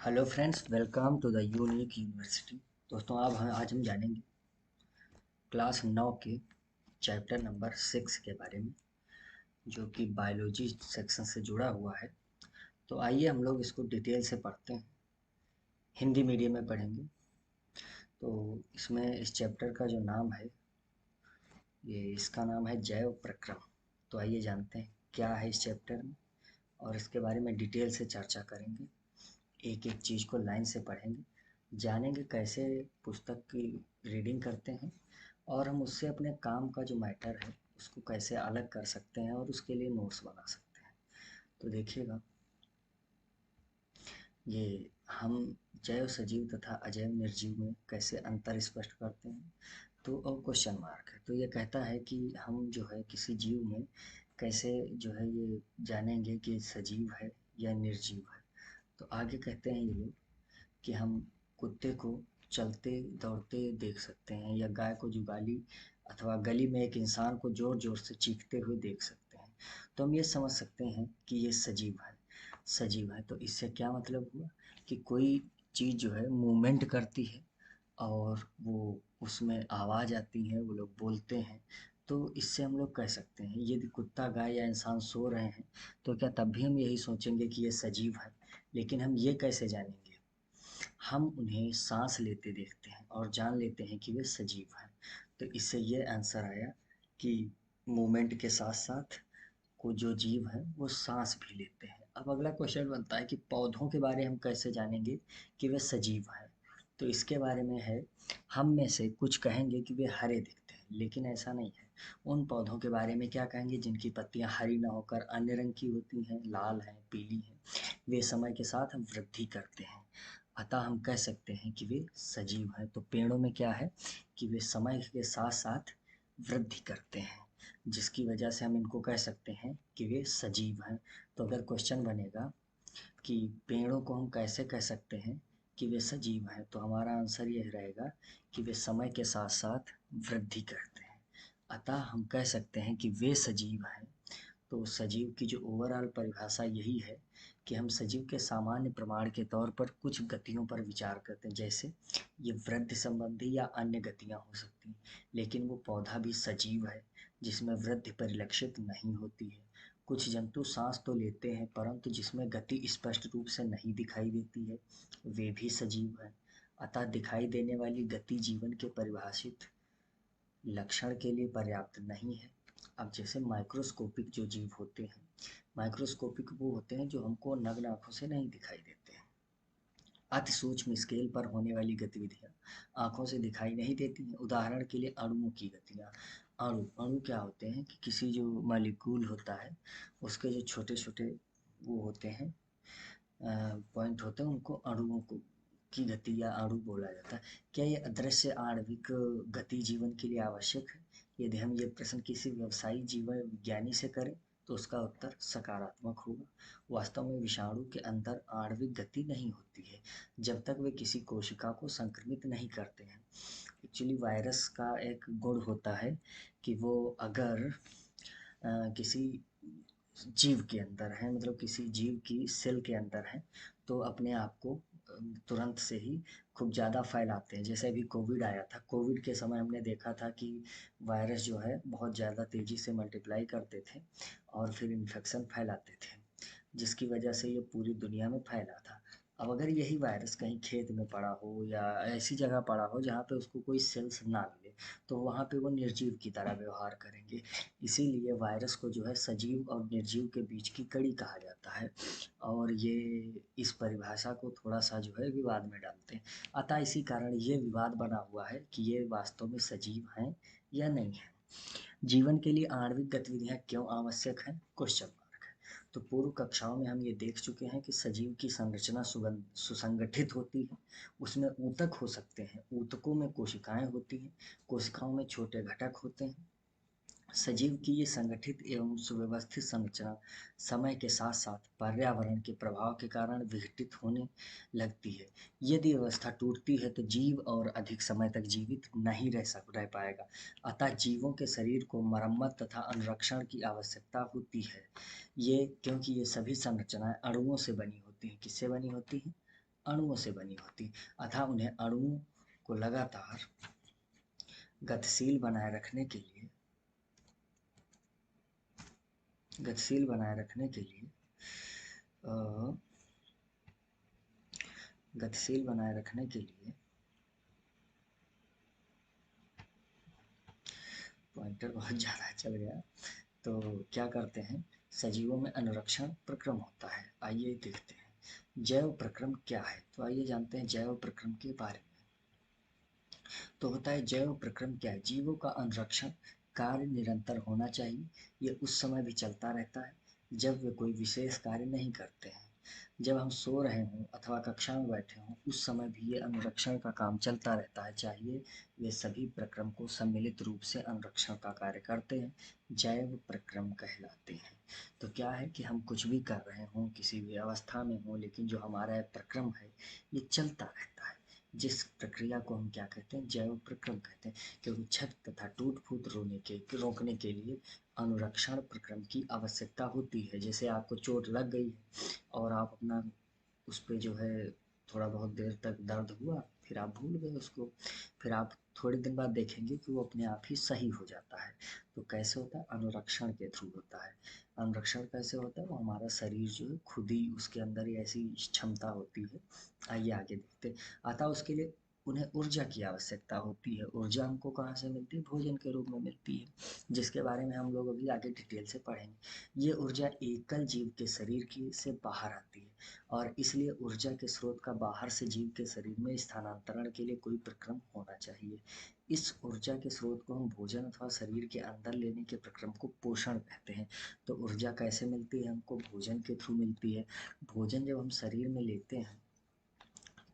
Hello friends, welcome to the unique university. दोस्तों, आज हम जानेंगे क्लास 9 के चैप्टर नंबर 6 के बारे में, जो कि बायोलॉजी सेक्शन से जुड़ा हुआ है। तो आइए हम लोग इसको डिटेल से पढ़ते हैं। हिंदी मीडियम में पढ़ेंगे। तो इसमें इस चैप्टर का जो नाम है, इसका नाम है जैव प्रक्रम। तो आइए जानते हैं क्या है इस चैप्टर में, और इसके बारे में डिटेल से चर्चा करेंगे। एक एक चीज़ को लाइन से पढ़ेंगे, जानेंगे कैसे पुस्तक की रीडिंग करते हैं, और हम उससे अपने काम का जो मैटर है उसको कैसे अलग कर सकते हैं और उसके लिए नोट्स बना सकते हैं। तो देखिएगा, ये हम जैव सजीव तथा अजैव निर्जीव में कैसे अंतर स्पष्ट करते हैं। तो और क्वेश्चन मार्क है, तो ये कहता है कि हम जो है किसी जीव में कैसे जो है ये जानेंगे कि सजीव है या निर्जीव है। तो आगे कहते हैं ये लोग कि हम कुत्ते को चलते दौड़ते देख सकते हैं, या गाय को जुगाली अथवा गली में एक इंसान को जोर जोर से चीखते हुए देख सकते हैं। तो हम ये समझ सकते हैं कि ये सजीव है। सजीव है तो इससे क्या मतलब हुआ कि कोई चीज़ जो है मूवमेंट करती है, और वो उसमें आवाज़ आती है, वो लोग बोलते हैं। तो इससे हम लोग कह सकते हैं यदि कुत्ता गाय या इंसान सो रहे हैं, तो क्या तब भी हम यही सोचेंगे कि ये सजीव है। लेकिन हम ये कैसे जानेंगे? हम उन्हें सांस लेते देखते हैं और जान लेते हैं कि वे सजीव हैं। तो इससे ये आंसर आया कि मूवमेंट के साथ साथ को जो जीव है वो सांस भी लेते हैं। अब अगला क्वेश्चन बनता है कि पौधों के बारे हम कैसे जानेंगे कि वे सजीव हैं। तो इसके बारे में है, हम में से कुछ कहेंगे कि वे हरे दिखते हैं, लेकिन ऐसा नहीं है। उन पौधों के बारे में क्या कहेंगे जिनकी पत्तियां हरी ना होकर अन्य रंग की होती हैं, लाल हैं, पीली हैं। वे समय के साथ वृद्धि करते हैं, अतः हम कह सकते हैं कि वे सजीव हैं। तो पेड़ों में क्या है कि वे समय के साथ साथ वृद्धि करते हैं, जिसकी वजह से हम इनको कह सकते हैं कि वे सजीव हैं। तो अगर क्वेश्चन बनेगा कि पेड़ों को हम कैसे कह सकते हैं कि वे सजीव हैं, तो हमारा आंसर यह रहेगा कि वे समय के साथ साथ वृद्धि करते हैं, अतः हम कह सकते हैं कि वे सजीव हैं। तो सजीव की जो ओवरऑल परिभाषा यही है कि हम सजीव के सामान्य प्रमाण के तौर पर कुछ गतियों पर विचार करते हैं, जैसे ये वृद्धि संबंधी या अन्य गतियाँ हो सकती हैं। लेकिन वो पौधा भी सजीव है जिसमें वृद्धि परिलक्षित नहीं होती है। कुछ जंतु सांस तो लेते हैं, परंतु जिसमें गति स्पष्ट रूप से नहीं दिखाई देती है, वे भी सजीव हैं। अतः दिखाई देने वाली गति जीवन के परिभाषित लक्षण के लिए पर्याप्त नहीं है। अब जैसे माइक्रोस्कोपिक जो जीव होते हैं, माइक्रोस्कोपिक वो होते हैं जो हमको नग्न आँखों से नहीं दिखाई देते हैं। अति सूक्ष्म स्केल पर होने वाली गतिविधियाँ आँखों से दिखाई नहीं देती हैं। उदाहरण के लिए अणुओं की गतियाँ। अणु अणु क्या होते हैं कि किसी जो मॉलिक्यूल होता है, उसके जो छोटे-छोटे वो होते हैं, पॉइंट होते हैं, उनको अणुओं को की गति या अणु बोला जाता है। क्या ये अदृश्य आणविक गति जीवन के लिए आवश्यक है? यदि हम ये प्रश्न किसी व्यवसायी जीवन विज्ञानी से करें, तो उसका उत्तर सकारात्मक होगा। वास्तव में विषाणु के अंदर आणविक गति नहीं होती है, जब तक वे किसी कोशिका को संक्रमित नहीं करते हैं। एक्चुअली वायरस का एक गुण होता है कि वो अगर किसी जीव के अंदर है, मतलब किसी जीव की सेल के अंदर है, तो अपने आप को तुरंत से ही खूब ज़्यादा फैलाते हैं। जैसे अभी कोविड आया था, कोविड के समय हमने देखा था कि वायरस जो है बहुत ज़्यादा तेज़ी से मल्टीप्लाई करते थे और फिर इन्फेक्शन फैलाते थे, जिसकी वजह से ये पूरी दुनिया में फैला था। अब अगर यही वायरस कहीं खेत में पड़ा हो या ऐसी जगह पड़ा हो जहाँ पे उसको कोई सेल्स ना मिले, तो वहाँ पे वो निर्जीव की तरह व्यवहार करेंगे। इसीलिए वायरस को जो है सजीव और निर्जीव के बीच की कड़ी कहा जाता है, और ये इस परिभाषा को थोड़ा-सा जो है विवाद में डालते हैं। अतः इसी कारण ये विवाद बना हुआ है कि ये वास्तव में सजीव हैं या नहीं हैं। जीवन के लिए आणविक गतिविधियाँ क्यों आवश्यक हैं? क्वेश्चन मार्क है। तो पूर्व कक्षाओं में हम ये देख चुके हैं कि सजीव की संरचना सुसंगठित होती है। उसमें ऊतक हो सकते हैं, ऊतकों में कोशिकाएं होती हैं, कोशिकाओं में छोटे घटक होते हैं। सजीव की ये संगठित एवं सुव्यवस्थित संरचना समय के साथ साथ पर्यावरण के प्रभाव के कारण विघटित होने लगती है। यदि व्यवस्था टूटती है तो जीव और अधिक समय तक जीवित नहीं रह पाएगा। अतः जीवों के शरीर को मरम्मत तथा अनुरक्षण की आवश्यकता होती है। ये क्योंकि ये सभी संरचनाएं अणुओं से बनी होती हैं। किससे बनी होती हैं? अणुओं से बनी होती, अतः उन्हें अणुओं को लगातार गतिशील बनाए रखने के लिए गतिशील बनाए रखने के लिए अ, गतिशील बनाए रखने के लिए पॉइंटर बहुत ज़्यादा चल गया। तो क्या करते हैं, सजीवों में अनुरक्षण प्रक्रम होता है। आइए देखते हैं जैव प्रक्रम क्या है। तो आइए जानते हैं जैव प्रक्रम के बारे में। तो होता है जैव प्रक्रम क्या है, जीवों का अनुरक्षण कार्य निरंतर होना चाहिए। ये उस समय भी चलता रहता है जब वे कोई विशेष कार्य नहीं करते हैं। जब हम सो रहे हों अथवा कक्षा में बैठे हों उस समय भी ये अनुरक्षण का काम चलता रहता है। चाहिए वे सभी प्रक्रम को सम्मिलित रूप से अनुरक्षण का कार्य करते हैं, जैव प्रक्रम कहलाते हैं। तो क्या है कि हम कुछ भी कर रहे हों, किसी भी अवस्था में हों, लेकिन जो हमारा प्रक्रम है ये चलता रहता है। जिस प्रक्रिया को हम क्या कहते हैं, जैव प्रक्रम कहते हैं। क्योंकि क्षत तथा टूट फूट रोकने के लिए अनुरक्षण प्रक्रम की आवश्यकता होती है। जैसे आपको चोट लग गई है और आप अपना उस पे जो है थोड़ा बहुत देर तक दर्द हुआ, फिर आप भूल गए उसको, फिर आप थोड़े दिन बाद देखेंगे कि वो अपने आप ही सही हो जाता है। तो कैसे होता है, अनुरक्षण के थ्रू होता है। अनुरक्षण कैसे होता है, वो हमारा शरीर जो है खुद ही उसके अंदर ही ऐसी क्षमता होती है। आइए आगे देखते हैं। अतः उसके लिए उन्हें ऊर्जा की आवश्यकता होती है। ऊर्जा हमको कहाँ से मिलती है, भोजन के रूप में मिलती है, जिसके बारे में हम लोग अभी आगे डिटेल से पढ़ेंगे। ये ऊर्जा एकल जीव के शरीर की से बाहर आती है और इसलिए ऊर्जा के स्रोत का बाहर से जीव के शरीर में स्थानांतरण के लिए कोई प्रक्रम होना चाहिए। इस ऊर्जा के स्रोत को हम भोजन अथवा शरीर के अंदर लेने के प्रक्रम को पोषण कहते हैं। तो ऊर्जा कैसे मिलती है, हमको भोजन के थ्रू मिलती है। भोजन जब हम शरीर में लेते हैं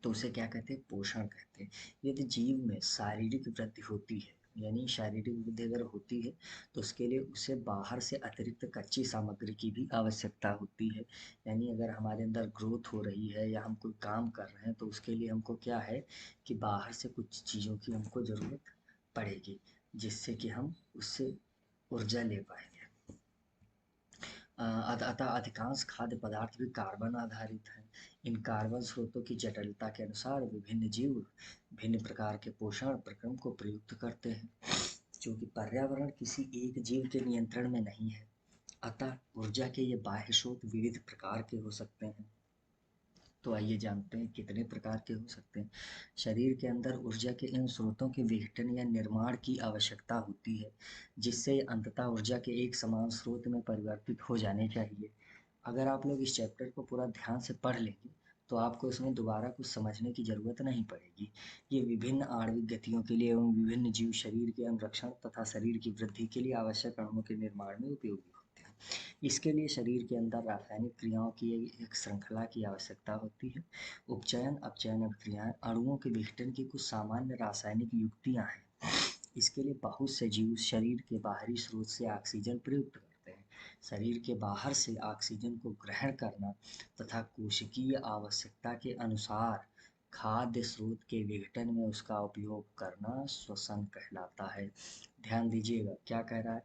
तो उसे क्या कहते हैं, पोषण कहते हैं। यदि जीव में शारीरिक वृद्धि होती है, यानी शारीरिक वृद्धि अगर होती है तो उसके लिए उसे बाहर से अतिरिक्त कच्ची सामग्री की भी आवश्यकता होती है। यानी अगर हमारे अंदर ग्रोथ हो रही है या हम कोई काम कर रहे हैं तो उसके लिए हमको क्या है कि बाहर से कुछ चीज़ों की हमको ज़रूरत पड़ेगी, जिससे कि हम उससे ऊर्जा ले पाएंगे। अतः अधिकांश खाद्य पदार्थ भी कार्बन आधारित हैं। इन कार्बन स्रोतों की जटिलता के अनुसार विभिन्न जीव भिन्न प्रकार के पोषण प्रक्रम को प्रयुक्त करते हैं, क्योंकि पर्यावरण किसी एक जीव के नियंत्रण में नहीं है। अतः ऊर्जा के ये बाह्य स्रोत विविध प्रकार के हो सकते हैं। तो आइए जानते हैं कितने प्रकार के हो सकते हैं। शरीर के अंदर ऊर्जा के इन स्रोतों के विघटन या निर्माण की आवश्यकता होती है, जिससे अंततः ऊर्जा के एक समान स्रोत में परिवर्तित हो जाने चाहिए। अगर आप लोग इस चैप्टर को पूरा ध्यान से पढ़ लेंगे तो आपको इसमें दोबारा कुछ समझने की जरूरत नहीं पड़ेगी। ये विभिन्न आणविक गतियों के लिए एवं विभिन्न जीव शरीर के अनुरक्षण तथा शरीर की वृद्धि के लिए आवश्यक अणुओं के निर्माण में उपयोगी होते हैं। इसके लिए शरीर के अंदर रासायनिक क्रियाओं की एक श्रृंखला की आवश्यकता होती है। उपचयन अपचयन अभिक्रियाएं अणुओं के विघटन की कुछ सामान्य रासायनिक युक्तियां हैं। इसके लिए बहुत से जीव शरीर के बाहरी स्रोत से ऑक्सीजन प्रयुक्त करते हैं। शरीर के बाहर से ऑक्सीजन को ग्रहण करना तथा कोशिकीय आवश्यकता के अनुसार खाद्य स्रोत के विघटन में उसका उपयोग करना श्वसन कहलाता है। ध्यान दीजिएगा क्या कह रहा है,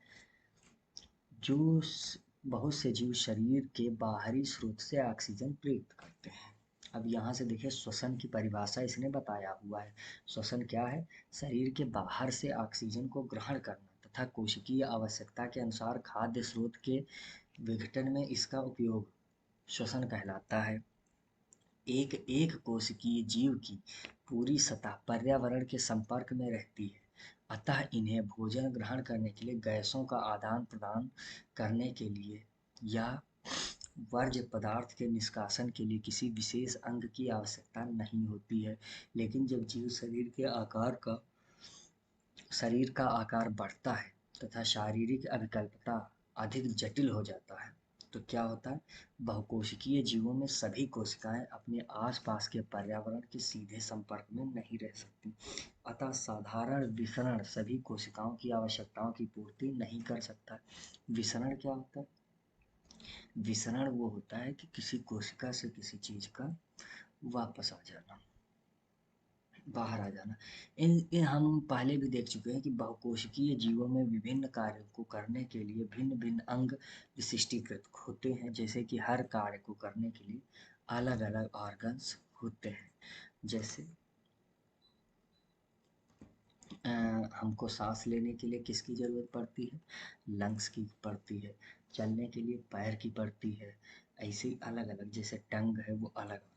जो बहुत से जीव शरीर के बाहरी स्रोत से ऑक्सीजन प्रयुक्त करते हैं। अब यहाँ से देखिए श्वसन की परिभाषा इसने बताया हुआ है। श्वसन क्या है, शरीर के बाहर से ऑक्सीजन को ग्रहण करना तथा कोशिकीय आवश्यकता के अनुसार खाद्य स्रोत के विघटन में इसका उपयोग श्वसन कहलाता है। एक एक कोशिकीय जीव की पूरी सतह पर्यावरण के संपर्क में रहती है, अतः इन्हें भोजन ग्रहण करने के लिए गैसों का आदान प्रदान करने के लिए या वर्ज्य पदार्थ के निष्कासन के लिए किसी विशेष अंग की आवश्यकता नहीं होती है। लेकिन जब जीव शरीर का आकार बढ़ता है तथा शारीरिक अभिकल्पता अधिक जटिल हो जाता है तो क्या होता है, बहुकोशिकीय जीवों में सभी कोशिकाएं अपने आसपास के पर्यावरण के सीधे संपर्क में नहीं रह सकती। अतः साधारण विसरण सभी कोशिकाओं की आवश्यकताओं की पूर्ति नहीं कर सकता। विसरण क्या होता है, विसरण वो होता है कि किसी कोशिका से किसी चीज का वापस आ जाना, बाहर आ जाना। इन हम पहले भी देख चुके हैं कि बहुकोशिकीय जीवों में विभिन्न कार्यों को करने के लिए भिन्न भिन्न अंग विशिष्टीकृत होते हैं, जैसे कि हर कार्य को करने के लिए अलग अलग ऑर्गन्स होते हैं। जैसे हमको सांस लेने के लिए किसकी ज़रूरत पड़ती है? लंग्स की पड़ती है। चलने के लिए पैर की पड़ती है। ऐसे ही अलग अलग, जैसे टंग है वो अलग अलग।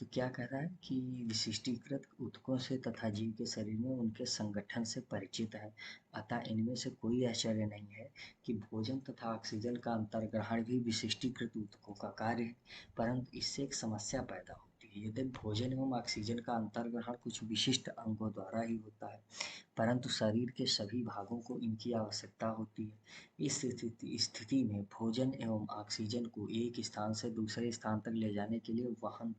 तो क्या कह रहा है कि विशिष्टीकृत ऊतकों से तथा जीव के शरीर में उनके संगठन से परिचित है। अतः इनमें से कोई आश्चर्य नहीं है कि भोजन तथा ऑक्सीजन का अंतर्ग्रहण भी विशिष्टीकृत ऊतकों का कार्य है। परंतु इससे एक समस्या पैदा होती है। यदि भोजन एवं ऑक्सीजन का अंतर्ग्रहण कुछ विशिष्ट अंगों द्वारा ही होता है, परंतु शरीर के सभी भागों को इनकी आवश्यकता होती है। इस स्थिति में भोजन एवं ऑक्सीजन को एक स्थान से दूसरे स्थान तक ले जाने के लिए वहन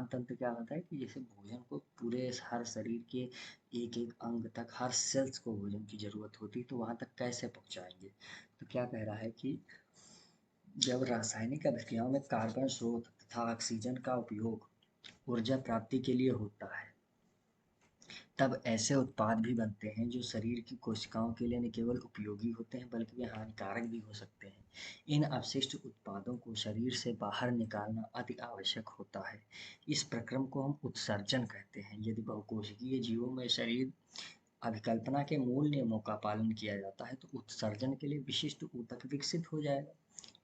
तंत्र क्या होता है कि जैसे भोजन को पूरे हर शरीर के एक एक अंग तक, हर सेल्स को भोजन की जरूरत होती है, तो वहां तक कैसे पहुंचाएंगे? तो क्या कह रहा है कि जब रासायनिक अभिक्रियाओं में कार्बन स्रोत तथा ऑक्सीजन का उपयोग ऊर्जा प्राप्ति के लिए होता है, तब ऐसे उत्पाद भी बनते हैं जो शरीर की कोशिकाओं के लिए न केवल उपयोगी होते हैं बल्कि वे हानिकारक भी हो सकते हैं। इन अपशिष्ट उत्पादों को शरीर से बाहर निकालना अति आवश्यक होता है। इस प्रक्रम को हम उत्सर्जन कहते हैं। यदि बहुकोशिकीय जीवों में शरीर अभिकल्पना के मूल नियमों का पालन किया जाता है तो उत्सर्जन के लिए विशिष्ट ऊतक विकसित हो जाएगा।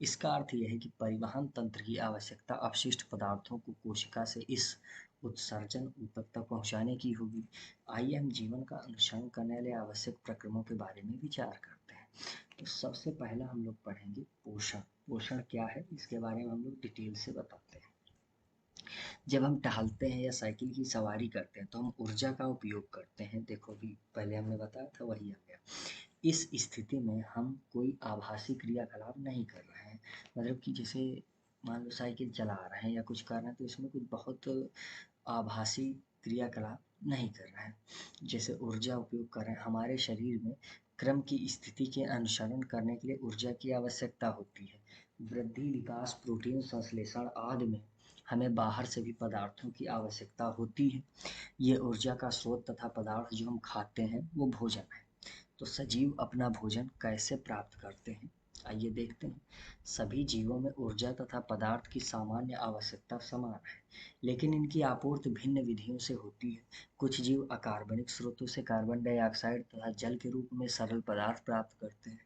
इसका अर्थ यह है कि परिवहन तंत्र की आवश्यकता अपशिष्ट पदार्थों को कोशिका से इस उत्सर्जन ऊतक तक पहुंचाने की होगी। आइए हम जीवन का अनुसरण करने वाले आवश्यक प्रक्रमों के बारे में विचार करते हैं। तो सबसे पहला हम लोग पढ़ेंगे पोषण। पोषण क्या है इसके बारे में हम लोग डिटेल से बताते हैं। जब हम टहलते हैं या साइकिल की सवारी करते हैं तो हम ऊर्जा का उपयोग करते हैं। देखो भी पहले हमने बताया था वही आ गया। इस स्थिति में हम कोई आभासी क्रियाकलाप नहीं कर रहे हैं। मतलब कि जैसे मान लो साइकिल चला रहे हैं या कुछ कर रहे हैं तो इसमें कुछ बहुत आभासी क्रियाकलाप नहीं कर रहे हैं। जैसे ऊर्जा उपयोग कर रहे हैं। हमारे शरीर में क्रम की स्थिति के अनुसरण करने के लिए ऊर्जा की आवश्यकता होती है। वृद्धि, विकास, प्रोटीन संश्लेषण आदि में हमें बाहर से भी पदार्थों की आवश्यकता होती है। ये ऊर्जा का स्रोत तथा पदार्थ जो हम खाते हैं वो भोजन है। तो सजीव अपना भोजन कैसे प्राप्त करते हैं? आइए देखते हैं। सभी जीवों में ऊर्जा तथा पदार्थ की सामान्य आवश्यकता समान है, लेकिन इनकी आपूर्ति भिन्न विधियों से होती है। कुछ जीव अकार्बनिक स्रोतों से कार्बन डाइऑक्साइड तथा जल के रूप में सरल पदार्थ प्राप्त करते हैं।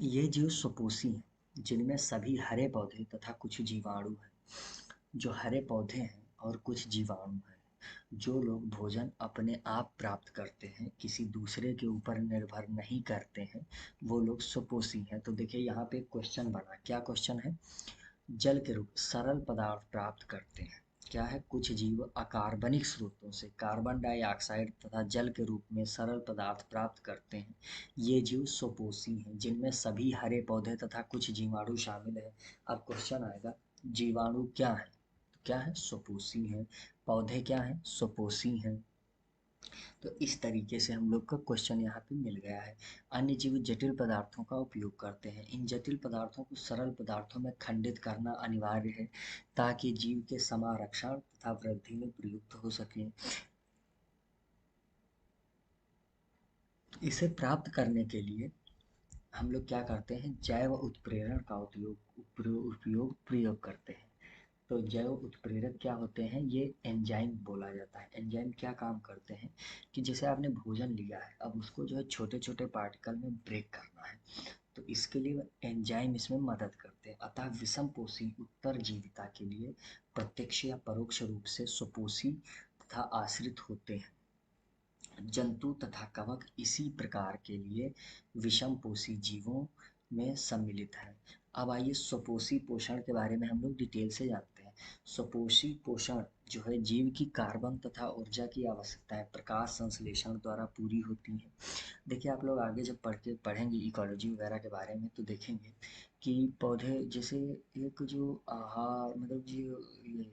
ये जीव सुपोषी हैं, जिनमें सभी हरे पौधे तथा कुछ जीवाणु हैं। जो हरे पौधे हैं और कुछ जीवाणु हैं। जो लोग भोजन अपने आप प्राप्त करते हैं, किसी दूसरे के ऊपर निर्भर नहीं करते हैं, वो लोग सुपोषी हैं। तो देखिए यहाँ पे क्वेश्चन बना, क्या क्वेश्चन है? जल के रूप सरल पदार्थ प्राप्त करते हैं। क्या है? कुछ जीव अकार्बनिक स्रोतों से कार्बन डाइऑक्साइड तथा जल के रूप में सरल पदार्थ प्राप्त करते हैं। ये जीव सुपोषी हैं, जिनमें सभी हरे पौधे तथा कुछ जीवाणु शामिल है। अब क्वेश्चन आएगा, जीवाणु क्या है? तो क्या है? सुपोषी हैं। पौधे क्या हैं? सुपोषी हैं। तो इस तरीके से हम लोग का क्वेश्चन यहाँ पे मिल गया है। अन्य जीव जटिल पदार्थों का उपयोग करते हैं। इन जटिल पदार्थों को सरल पदार्थों में खंडित करना अनिवार्य है ताकि जीव के समारक्षण तथा वृद्धि में प्रयुक्त हो सके। इसे प्राप्त करने के लिए हम लोग क्या करते हैं? जैव उत्प्रेरण का प्रयोग करते हैं। तो जैव उत्प्रेरक क्या होते हैं? ये एंजाइम बोला जाता है। एंजाइम क्या काम करते हैं कि जैसे आपने भोजन लिया है, अब उसको जो है छोटे छोटे पार्टिकल में ब्रेक करना है, तो इसके लिए एंजाइम इसमें मदद करते हैं। अतः विषम पोषी उत्तरजीविता के लिए प्रत्यक्ष या परोक्ष रूप से सुपोषी तथा आश्रित होते हैं। जंतु तथा कवक इसी प्रकार के लिए विषम पोषी जीवों में सम्मिलित है। अब आइए स्वपोषी पोषण के बारे में हम लोग डिटेल से जानते हैं। स्वपोषी पोषण जो है जीव की कार्बन तथा ऊर्जा की आवश्यकताएं प्रकाश संश्लेषण द्वारा पूरी होती हैं। देखिए आप लोग आगे जब पढ़ेंगे इकोलॉजी वगैरह के बारे में तो देखेंगे कि पौधे जैसे एक जो आहार मतलब जो ये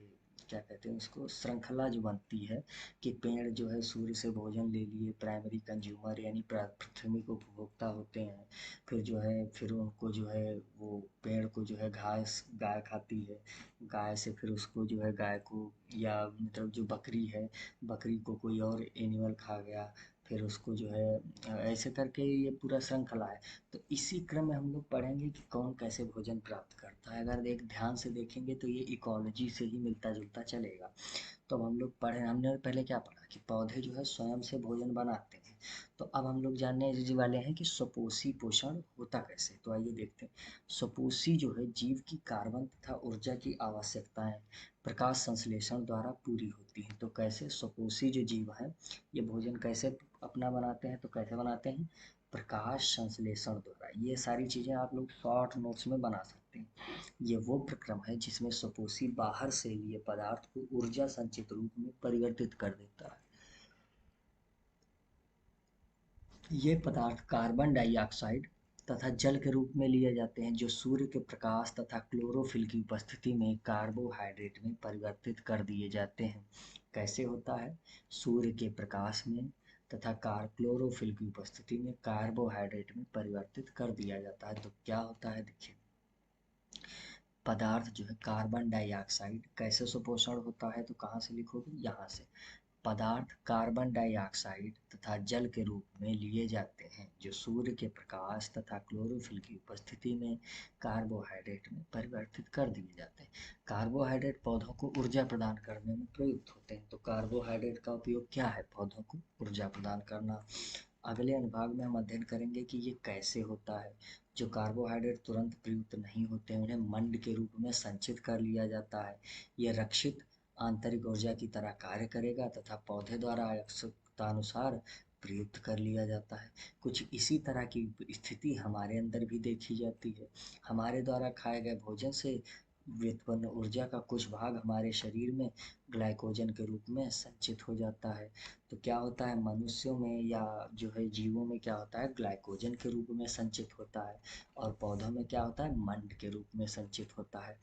क्या कहते हैं उसको श्रृंखला जो बनती है कि पेड़ जो है सूर्य से भोजन ले लिए, प्राइमरी कंज्यूमर यानी प्राथमिक उपभोक्ता होते हैं। फिर जो है फिर उनको जो है वो पेड़ को जो है घास गाय खाती है। गाय से फिर उसको जो है गाय को या मतलब जो बकरी है, बकरी को कोई और एनिमल खा गया। फिर उसको जो है ऐसे करके ये पूरा श्रृंखला है। तो इसी क्रम में हम लोग पढ़ेंगे कि कौन कैसे भोजन प्राप्त करता है। अगर एक ध्यान से देखेंगे तो ये इकोलॉजी से ही मिलता जुलता चलेगा। तो अब हम लोग पढ़े, हमने पहले क्या पढ़ा कि पौधे जो है स्वयं से भोजन बनाते हैं। तो अब हम लोग जानने जी वाले हैं कि स्वपोषी पोषण होता कैसे। तो आइए देखते हैं। स्वपोषी जो है जीव की कार्बन तथा ऊर्जा की आवश्यकताएं प्रकाश संश्लेषण द्वारा पूरी होती हैं। तो कैसे स्वपोषी जो जीव है ये भोजन कैसे अपना बनाते हैं, तो कैसे बनाते हैं, प्रकाश संश्लेषण द्वारा। ये सारी चीज़ें आप लोग शॉर्ट नोट्स में बना सकते हैं। ये वो प्रक्रम है जिसमें स्वपोषी बाहर से लिए पदार्थ को ऊर्जा संचित रूप में परिवर्तित कर देता है। ये पदार्थ कार्बन डाइऑक्साइड तथा जल के रूप में लिए जाते हैं, जो सूर्य के प्रकाश तथा क्लोरोफिल की उपस्थिति में कार्बोहाइड्रेट में परिवर्तित कर दिए जाते हैं। कैसे होता है, सूर्य के प्रकाश में तथा कार क्लोरोफिल की उपस्थिति में कार्बोहाइड्रेट में परिवर्तित कर दिया जाता है। तो क्या होता है देखिए, पदार्थ जो है कार्बन डाइऑक्साइड कैसे सुपोषण होता है, तो कहाँ से लिखोगे, यहाँ से। पदार्थ कार्बन डाइऑक्साइड तथा जल के रूप में लिए जाते हैं, जो सूर्य के प्रकाश तथा क्लोरोफिल की उपस्थिति में कार्बोहाइड्रेट में परिवर्तित कर दिए जाते हैं। कार्बोहाइड्रेट पौधों को ऊर्जा प्रदान करने में प्रयुक्त होते हैं। तो कार्बोहाइड्रेट का उपयोग क्या है, पौधों को ऊर्जा प्रदान करना। अगले अनुभाग में हम अध्ययन करेंगे कि ये कैसे होता है। जो कार्बोहाइड्रेट तुरंत प्रयुक्त नहीं होते हैं उन्हें मंड के रूप में संचित कर लिया जाता है। ये रक्षित आंतरिक ऊर्जा की तरह कार्य करेगा तथा पौधे द्वारा आवश्यकतानुसार प्रयुक्त कर लिया जाता है। कुछ इसी तरह की स्थिति हमारे अंदर भी देखी जाती है। हमारे द्वारा खाए गए भोजन से व्युत्पन्न ऊर्जा का कुछ भाग हमारे शरीर में ग्लाइकोजन के रूप में संचित हो जाता है। तो क्या होता है, मनुष्यों में या जो है जीवों में क्या होता है, ग्लाइकोजन के रूप में संचित होता है, और पौधों में क्या होता है, मंड के रूप में संचित होता है।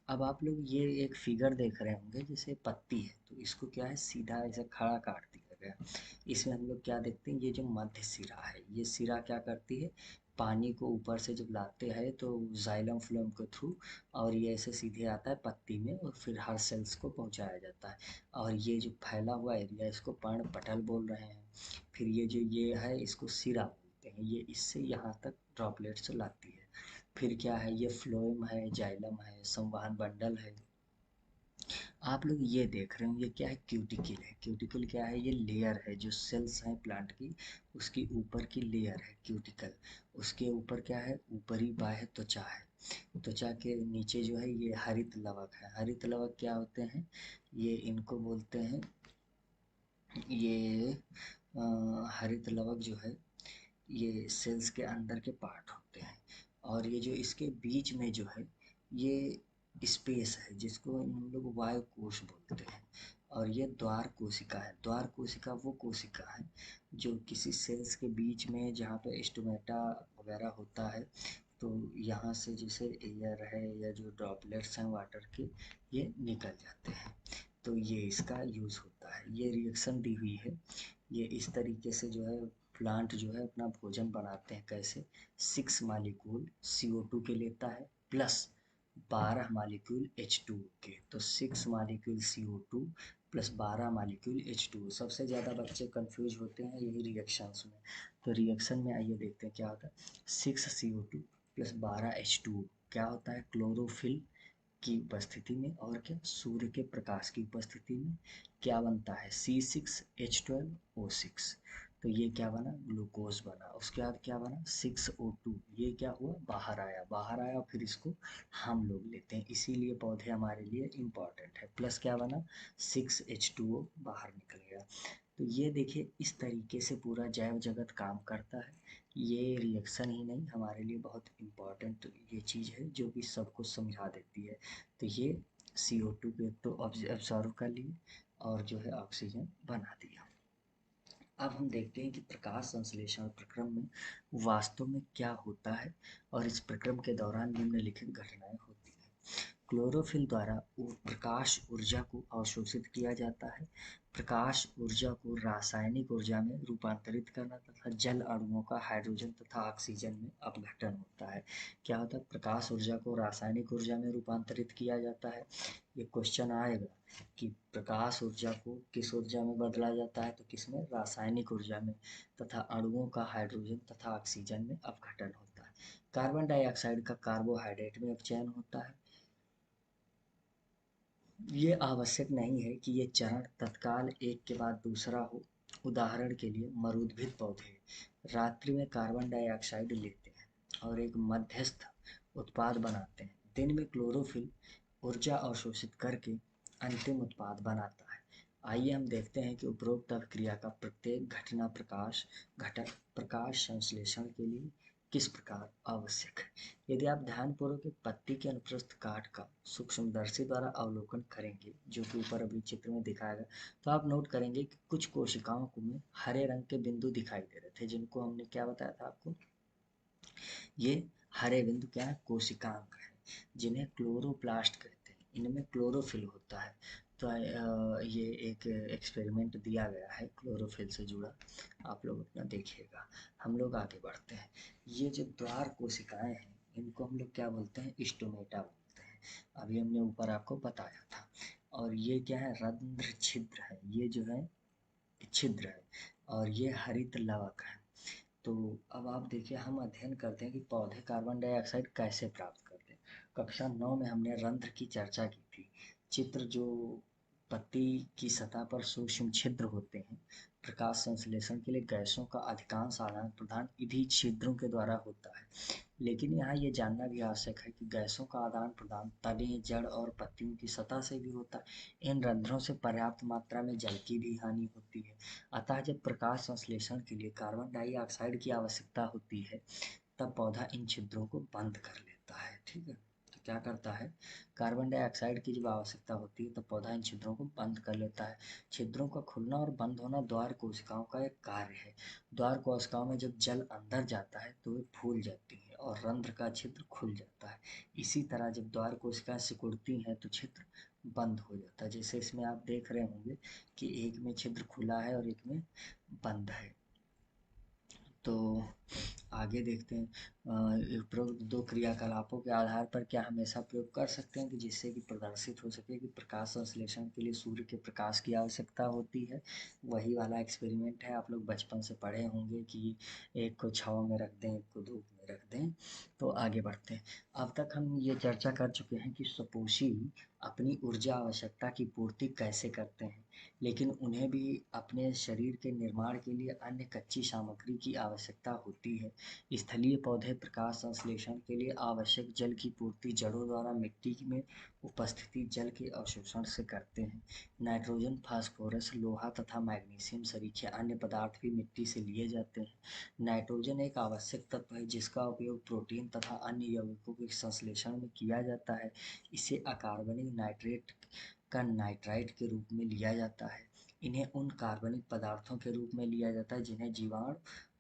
अब आप लोग ये एक फिगर देख रहे होंगे, जैसे पत्ती है तो इसको क्या है, सीधा ऐसे खड़ा काट दिया गया। इसमें हम लोग क्या देखते हैं, ये जो मध्य सिरा है, ये सिरा क्या करती है, पानी को ऊपर से जब लाते हैं तो जाइलम फ्लोएम के थ्रू, और ये ऐसे सीधे आता है पत्ती में और फिर हर सेल्स को पहुंचाया जाता है। और ये जो फैला हुआ एरिया इसको पर्णपटल बोल रहे हैं। फिर ये जो ये है इसको सिरा बोलते हैं। ये इससे यहाँ तक ड्रॉपलेट्स लाती है। फिर क्या है, ये फ्लोएम है, जाइलम है, संवहन बंडल है। आप लोग ये देख रहे हो, ये क्या है, क्यूटिकल है। क्यूटिकल क्या है, ये लेयर है जो सेल्स हैं प्लांट की, उसकी ऊपर की लेयर है क्यूटिकल। उसके ऊपर क्या है, ऊपरी बाह्य त्वचा है। त्वचा के नीचे जो है ये हरित लवक है। हरित लवक क्या होते हैं, ये इनको बोलते हैं, ये हरित लवक जो है ये सेल्स के अंदर के पार्ट होते हैं। और ये जो इसके बीच में जो है ये स्पेस है जिसको हम लोग वायु कोश बोलते हैं। और ये द्वार कोशिका है। द्वार कोशिका वो कोशिका है जो किसी सेल्स के बीच में, जहाँ पे स्टोमेटा वगैरह होता है, तो यहाँ से जैसे एयर है या जो ड्रॉपलेट्स हैं वाटर के, ये निकल जाते हैं। तो ये इसका यूज़ होता है। ये रिएक्शन दी हुई है। ये इस तरीके से जो है प्लांट जो है अपना भोजन बनाते हैं। कैसे, 6 मालिक्यूल CO2 के लेता है प्लस 12 मालिक्यूल H2O के। तो 6 molecule CO2 plus 12 molecule H2O। सबसे ज़्यादा बच्चे कंफ्यूज होते हैं यही रिएक्शंस में। तो रिएक्शन में आइए देखते हैं क्या होता है। 6 CO2 प्लस 12 H2O क्या होता है, क्लोरोफिल की उपस्थिति में और क्या, सूर्य के प्रकाश की उपस्थिति में क्या बनता है, C6H12O6। तो ये क्या बना, ग्लूकोज बना। उसके बाद क्या बना, 6O2। ये क्या हुआ, बाहर आया, बाहर आया और फिर इसको हम लोग लेते हैं, इसीलिए पौधे हमारे लिए इम्पॉर्टेंट है। प्लस क्या बना, 6H2O बाहर निकल गया। तो ये देखिए इस तरीके से पूरा जैव जगत काम करता है। ये रिएक्शन ही नहीं, हमारे लिए बहुत इम्पॉर्टेंट ये चीज़ है जो कि सब कुछ समझा देती है। तो ये CO2 को एक तो ऑब्जर्व कर लिए और जो है ऑक्सीजन बना दिया। अब हम देखते हैं कि प्रकाश संश्लेषण प्रक्रम में वास्तव में क्या होता है और इस प्रक्रम के दौरान निम्नलिखित घटनाएं होती हैं। क्लोरोफिल द्वारा प्रकाश ऊर्जा को अवशोषित किया जाता है। प्रकाश ऊर्जा को रासायनिक ऊर्जा में रूपांतरित करना तथा जल अणुओं का हाइड्रोजन तथा ऑक्सीजन में अपघटन होता है। क्या होता है? प्रकाश ऊर्जा को रासायनिक ऊर्जा में रूपांतरित किया जाता है। ये क्वेश्चन आएगा कि प्रकाश ऊर्जा को किस ऊर्जा में बदला जाता है, तो किसमें? रासायनिक ऊर्जा में, तथा अणुओं का हाइड्रोजन तथा ऑक्सीजन में अपघटन होता है। कार्बन डाइऑक्साइड का कार्बोहाइड्रेट में अपचयन होता है। ये आवश्यक नहीं है कि ये चरण तत्काल एक के बाद दूसरा हो। उदाहरण के लिए मरुद्भिद पौधे रात्रि में कार्बन डाइऑक्साइड लेते हैं और एक मध्यस्थ उत्पाद बनाते हैं। दिन में क्लोरोफिल ऊर्जा अवशोषित करके अंतिम उत्पाद बनाता है। आइए हम देखते हैं कि उपरोक्त अभिक्रिया का प्रत्येक घटना प्रकाश घटक प्रकाश संश्लेषण के लिए किस प्रकार आवश्यक है। यदि आप ध्यानपूर्वक एक पत्ती के अनुप्रस्थ काट का सूक्ष्मदर्शी द्वारा अवलोकन करेंगे, जो कि ऊपर अभी चित्र में दिखाया गया, तो आप नोट करेंगे कि कुछ कोशिकाओं को में हरे रंग के बिंदु दिखाई दे रहे थे, जिनको हमने क्या बताया था आपको? ये हरे बिंदु क्या है? कोशिकांग है, जिन्हें क्लोरोप्लास्ट कहते हैं। इनमें क्लोरोफिल होता है। तो ये एक एक्सपेरिमेंट दिया गया है क्लोरोफिल से जुड़ा, आप लोग अपना देखिएगा। हम लोग आगे बढ़ते हैं। ये जो द्वार कोशिकाएं हैं, इनको हम लोग क्या बोलते हैं? स्टोमेटा बोलते हैं। अभी हमने ऊपर आपको बताया था। और ये क्या है? रंध्र छिद्र है। ये जो है छिद्र है, और ये हरित लवक है। तो अब आप देखिए, हम अध्ययन करते हैं कि पौधे कार्बन डाइऑक्साइड कैसे प्राप्त करते हैं। कक्षा 9 में हमने रंध्र की चर्चा की थी। चित्र जो पत्ती की सतह पर सूक्ष्म छिद्र होते हैं। प्रकाश संश्लेषण के लिए गैसों का अधिकांश आदान प्रदान इन्हीं छिद्रों के द्वारा होता है। लेकिन यहाँ ये जानना भी आवश्यक है कि गैसों का आदान प्रदान तने, जड़ और पत्तियों की सतह से भी होता है। इन रंध्रों से पर्याप्त मात्रा में जल की भी हानि होती है। अतः जब प्रकाश संश्लेषण के लिए कार्बन डाइऑक्साइड की आवश्यकता होती है, तब पौधा इन छिद्रों को बंद कर लेता है। ठीक है? तो क्या करता है? कार्बन डाइऑक्साइड की जब आवश्यकता होती है, तो पौधा इन छिद्रों को बंद कर लेता है। छिद्रों का खुलना और बंद होना द्वार कोशिकाओं का एक कार्य है। द्वार कोशिकाओं में जब जल अंदर जाता है, तो वे फूल जाती है और रंध्र का छिद्र खुल जाता है। इसी तरह जब द्वार कोशिकाएं सिकुड़ती हैं, तो छिद्र बंद हो जाता है। जैसे इसमें आप देख रहे होंगे कि एक में छिद्र खुला है और एक में बंद है। तो आगे देखते हैं। उपरोक्त दो क्रियाकलापों के आधार पर क्या हम ऐसा प्रयोग कर सकते हैं कि जिससे कि प्रदर्शित हो सके कि प्रकाश संश्लेषण के लिए सूर्य के प्रकाश की आवश्यकता होती है। वही वाला एक्सपेरिमेंट है, आप लोग बचपन से पढ़े होंगे कि एक को छाँव में रख दें, एक को धूप में रख दें। तो आगे बढ़ते हैं। अब तक हम ये चर्चा कर चुके हैं कि सपोषी अपनी ऊर्जा आवश्यकता की पूर्ति कैसे करते हैं, लेकिन उन्हें भी अपने शरीर के निर्माण के लिए अन्य कच्ची सामग्री की आवश्यकता होती है। स्थलीय पौधे प्रकाश संश्लेषण के लिए आवश्यक जल की पूर्ति जड़ों द्वारा मिट्टी में उपस्थिति जल के अवशोषण से करते हैं। नाइट्रोजन, फास्फोरस, लोहा तथा मैग्नीशियम सरीखे अन्य पदार्थ भी मिट्टी से लिए जाते हैं। नाइट्रोजन एक आवश्यक तत्व है जिसका उपयोग प्रोटीन तथा अन्य यौगिकों के संश्लेषण में किया जाता है। इसे अकार्बनिक नाइट्रेट का नाइट्राइट के रूप में लिया जाता है। इन्हें उन कार्बनिक पदार्थों के रूप में लिया जाता है जिन्हें जीवाणु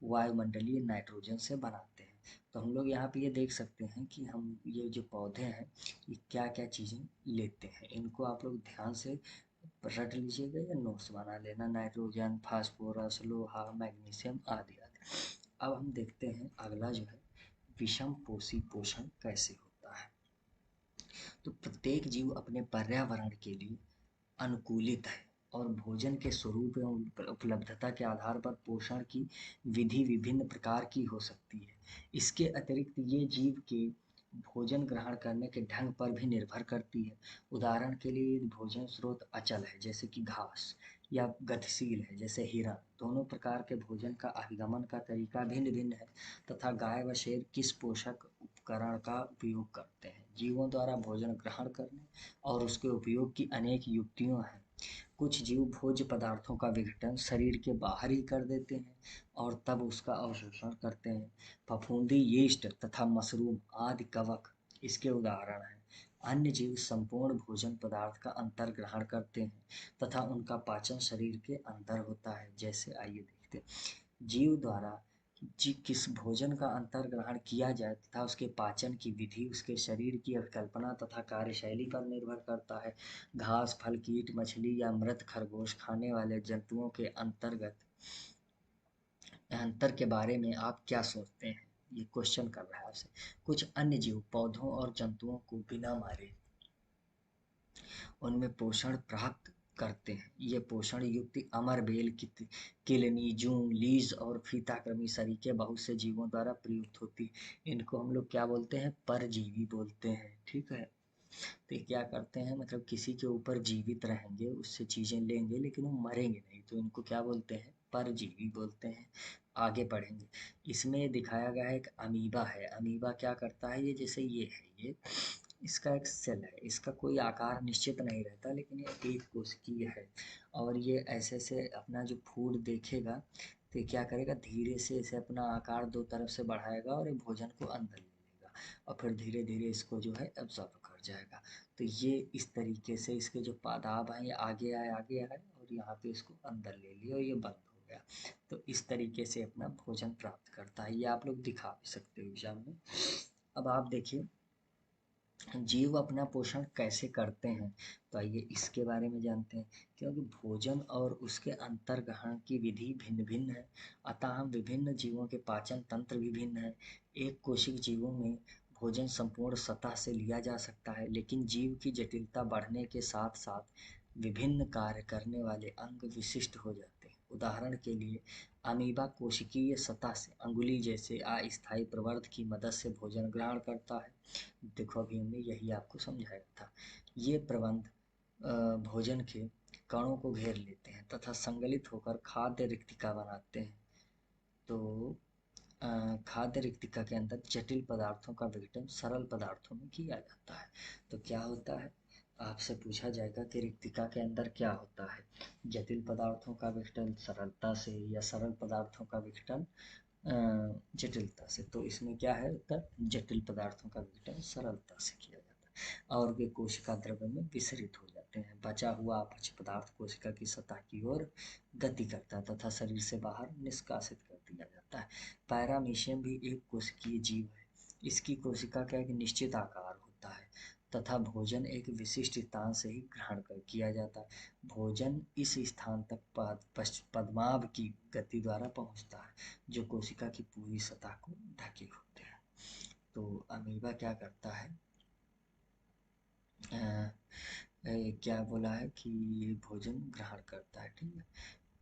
वायुमंडलीय नाइट्रोजन से बनाते हैं। तो हम लोग यहाँ पे ये देख सकते हैं कि हम ये जो पौधे हैं, ये क्या क्या चीज़ें लेते हैं। इनको आप लोग ध्यान से रट लीजिएगा या नोट्स बना लेना। नाइट्रोजन, फास्फोरस, लोहा, मैग्नीशियम आदि आदि। अब हम देखते हैं अगला जो है, विषम पोषी पोषण कैसे होता है। तो प्रत्येक जीव अपने पर्यावरण के लिए अनुकूलित है और भोजन के स्वरूप एवं उपलब्धता के आधार पर पोषण की विधि विभिन्न प्रकार की हो सकती है। इसके अतिरिक्त ये जीव के भोजन ग्रहण करने के ढंग पर भी निर्भर करती है। उदाहरण के लिए यदि भोजन स्रोत अचल है, जैसे कि घास, या गतिशील है, जैसे हिरण, दोनों प्रकार के भोजन का अधिगमन का तरीका भिन्न भिन्न है। तथा गाय व शेर किस पोषक उपकरण का उपयोग करते हैं। जीवों द्वारा भोजन ग्रहण करने और उसके उपयोग की अनेक युक्तियाँ हैं। कुछ जीव भोज्य पदार्थों का विघटन शरीर के बाहर ही कर देते हैं और तब उसका अवशोषण करते हैं। फफूंदी, यीस्ट तथा मशरूम आदि कवक इसके उदाहरण हैं। अन्य जीव संपूर्ण भोजन पदार्थ का अंतर ग्रहण करते हैं तथा उनका पाचन शरीर के अंदर होता है। जैसे आइए देखते हैं। जीव द्वारा जी, किस भोजन का अंतर्ग्रहण किया जाए तथा उसके पाचन की विधि उसके शरीर की अभिकल्पना तथा कार्यशैली पर निर्भर करता है। घास, फल, कीट, मछली या मृत खरगोश खाने वाले जंतुओं के अंतर के बारे में आप क्या सोचते हैं? ये क्वेश्चन कर रहा है आपसे। कुछ अन्य जीव पौधों और जंतुओं को बिना मारे उनमें पोषण प्राप्त करते हैं। ये पोषण युक्ति अमरबेल, किलनी, जूं, लीज और फीताकृमि सरीखे बहुत से जीवों द्वारा प्रयुक्त होती है। इनको हम लोग क्या बोलते हैं? परजीवी बोलते हैं। ठीक है। तो ये क्या करते हैं, मतलब किसी के ऊपर जीवित रहेंगे, उससे चीजें लेंगे, लेकिन वो मरेंगे नहीं, तो इनको क्या बोलते हैं? परजीवी बोलते हैं। आगे बढ़ेंगे। इसमें दिखाया गया है एक अमीबा है। अमीबा क्या करता है? ये जैसे ये है, ये इसका एक सेल है, इसका कोई आकार निश्चित नहीं रहता, लेकिन ये एक कोशिकीय है। और ये ऐसे से अपना जो फूड देखेगा, तो ये क्या करेगा, धीरे से इसे अपना आकार दो तरफ से बढ़ाएगा और ये भोजन को अंदर ले लेगा और फिर धीरे धीरे इसको जो है एब्जॉर्ब कर जाएगा। तो ये इस तरीके से इसके जो पादाब हैं, ये आगे आए और यहाँ पे इसको अंदर ले लिया और ये बंद हो गया। तो इस तरीके से अपना भोजन प्राप्त करता है। ये आप लोग दिखा भी सकते हो एग्जाम में। अब आप देखिए, जीव अपना पोषण कैसे करते हैं, तो आइए इसके बारे में जानते हैं। क्योंकि भोजन और उसके अंतर्ग्रहण की विधि भिन्न भिन्न है, अतः हम विभिन्न जीवों के पाचन तंत्र भी भिन्न है। एक कोशिक जीवों में भोजन संपूर्ण सतह से लिया जा सकता है, लेकिन जीव की जटिलता बढ़ने के साथ साथ विभिन्न कार्य करने वाले अंग विशिष्ट हो जाते हैं। उदाहरण के लिए अमीबा कोशिकीय सतह से अंगुली जैसे अस्थायी प्रवर्ध की मदद से भोजन ग्रहण करता है। देखो अभी हमने यही आपको समझाया था। ये प्रबंध भोजन के कणों को घेर लेते हैं तथा संगलित होकर खाद्य रिक्तिका बनाते हैं। तो खाद्य रिक्तिका के अंदर जटिल पदार्थों का विघटन सरल पदार्थों में किया जाता है। तो क्या होता है, आपसे पूछा जाएगा कि रिक्तिका के अंदर क्या होता है? जटिल पदार्थों का विघटन सरलता से या सरल पदार्थों का विघटन जटिलता से। तो इसमें क्या है उत्तर? जटिल पदार्थों का विघटन सरलता से किया जाता है और वे कोशिका द्रव्य में विसरित हो जाते हैं। बचा हुआ अपच पदार्थ कोशिका की सतह की ओर गति करता है तथा शरीर से बाहर निष्कासित कर दिया जाता है। पैरामीशियम भी एक कोशिकीय जीव है। इसकी कोशिका का एक निश्चित आकार होता है तथा भोजन एक विशिष्ट स्थान से ही ग्रहण कर किया जाता है। भोजन इस स्थान तक पद्माभ की गति द्वारा पहुंचता है, जो कोशिका की पूरी सतह को ढके होते हैं। तो अमीबा क्या करता है, क्या बोला है कि ये भोजन ग्रहण करता है। ठीक है।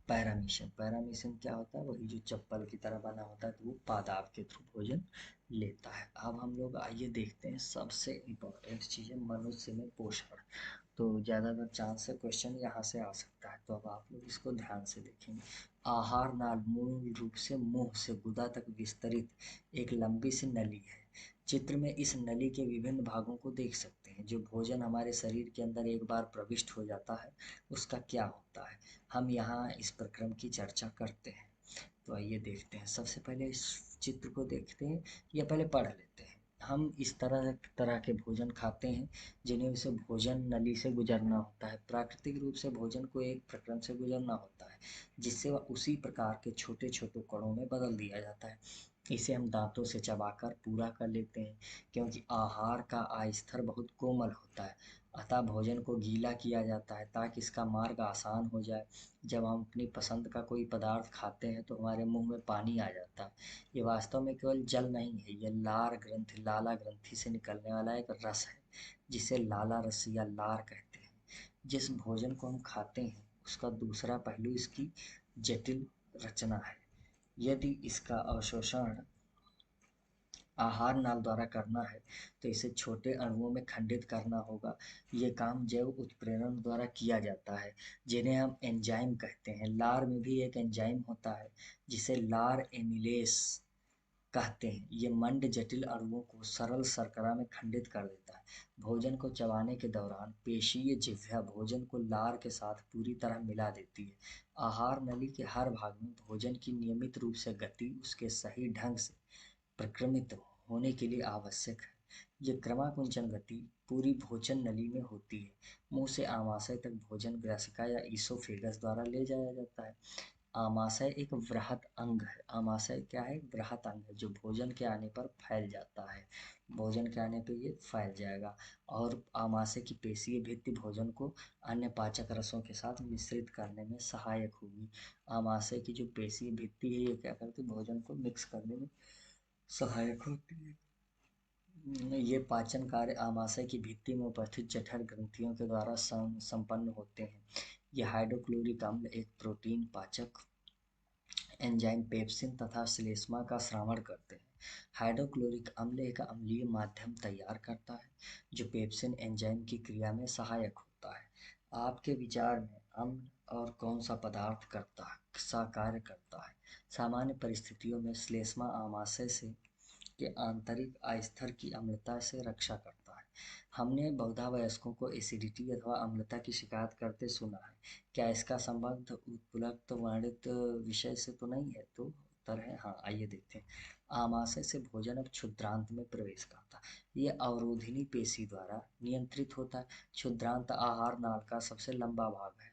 पैरामीशियम, पैरामीशियम क्या होता है? वही जो चप्पल की तरह बना होता है, तो वो पादाब के थ्रू भोजन लेता है। अब हम लोग आइए देखते हैं सबसे इम्पोर्टेंट चीज़ है मनुष्य में पोषण। तो ज़्यादातर चांस से क्वेश्चन यहाँ से आ सकता है, तो अब आप लोग इसको ध्यान से देखेंगे। आहार नाल मूल रूप से मुंह से गुदा तक विस्तरित एक लंबी सी नली है। चित्र में इस नली के विभिन्न भागों को देख सकते हैं। जो भोजन हमारे शरीर के अंदर एक बार प्रविष्ट हो जाता है, उसका क्या होता है, हम यहाँ इस प्रक्रम की चर्चा करते हैं। तो आइए देखते हैं। सबसे पहले इस चित्र को देखते हैं या पहले पढ़ लेते हैं। हम इस तरह तरह के भोजन खाते हैं जिन्हें उसे भोजन नली से गुजरना होता है। प्राकृतिक रूप से भोजन को एक प्रक्रम से गुजरना होता है, जिससे वह उसी प्रकार के छोटे छोटे कणों में बदल दिया जाता है। इसे हम दांतों से चबाकर पूरा कर लेते हैं। क्योंकि आहार का आस्तर बहुत कोमल होता है, अतः भोजन को गीला किया जाता है ताकि इसका मार्ग आसान हो जाए। जब हम अपनी पसंद का कोई पदार्थ खाते हैं तो हमारे मुंह में पानी आ जाता है। ये वास्तव में केवल जल नहीं है, यह लार ग्रंथि लाला ग्रंथि से निकलने वाला एक रस है, जिसे लाला रस या लार कहते हैं। जिस भोजन को हम खाते हैं उसका दूसरा पहलू इसकी जटिल रचना है। यदि इसका अवशोषण आहार नाल द्वारा करना है तो इसे छोटे अणुओं में खंडित करना होगा। ये काम जैव उत्प्रेरण द्वारा किया जाता है, जिन्हें हम एंजाइम कहते हैं। लार में भी एक एंजाइम होता है जिसे लार एमिलेस कहते हैं। ये मंड जटिल अणुओं को सरल शर्करा में खंडित कर देता है। भोजन को चबाने के दौरान पेशीय जिह्वा भोजन को लार के साथ पूरी तरह मिला देती है। आहार नली के हर भाग में भोजन की नियमित रूप से गति उसके सही ढंग से प्रक्रमित होने के लिए आवश्यक है। ये क्रमाकुंचन गति पूरी भोजन नली में होती है। मुंह से आमाशय तक भोजन ग्रासिका या ईसोफेगस द्वारा ले जाया जाता है। आमाशय एक वृहद अंग है। आमाशय क्या है? वृहद अंग है जो भोजन के आने पर फैल जाता है। भोजन के आने पे ये फैल जाएगा। और आमाशय की पेशीय भित्ति भोजन को अन्य पाचक रसों के साथ मिश्रित करने में सहायक होगी। आमाशय की जो पेशीय भित्ति है ये क्या करती है? भोजन को मिक्स करने में सहायक होती है। ये पाचन कार्य आमाशय की भित्ति में उपस्थित जठर ग्रंथियों के द्वारा संपन्न होते हैं। ये हाइड्रोक्लोरिक अम्ल एक प्रोटीन पाचक एंजाइम पेप्सिन तथा श्लेष्मा का स्रावण करते हैं। हाइड्रोक्लोरिक अम्ल एक अम्लीय माध्यम तैयार करता है जो पेप्सिन एंजाइम की क्रिया में सहायक होता है। आपके विचार में अम्ल और कौन सा पदार्थ करता है, सा कार्य करता है? सामान्य परिस्थितियों में श्लेष्मा आमाशय से के आंतरिक अस्तर की अम्लता से रक्षा करता है। हमने बहुधा वयस्कों को एसिडिटी अथवा अम्लता की शिकायत करते सुना है। क्या इसका संबंध उपरोक्त वर्णित विषय से तो नहीं है? तो उत्तर है हाँ। आइए देखते हैं। आमाशय से भोजन अब क्षुद्रांत में प्रवेश करता है। ये अवरोधिनी पेशी द्वारा नियंत्रित होता है। क्षुद्रांत आहार नाल का सबसे लंबा भाग है।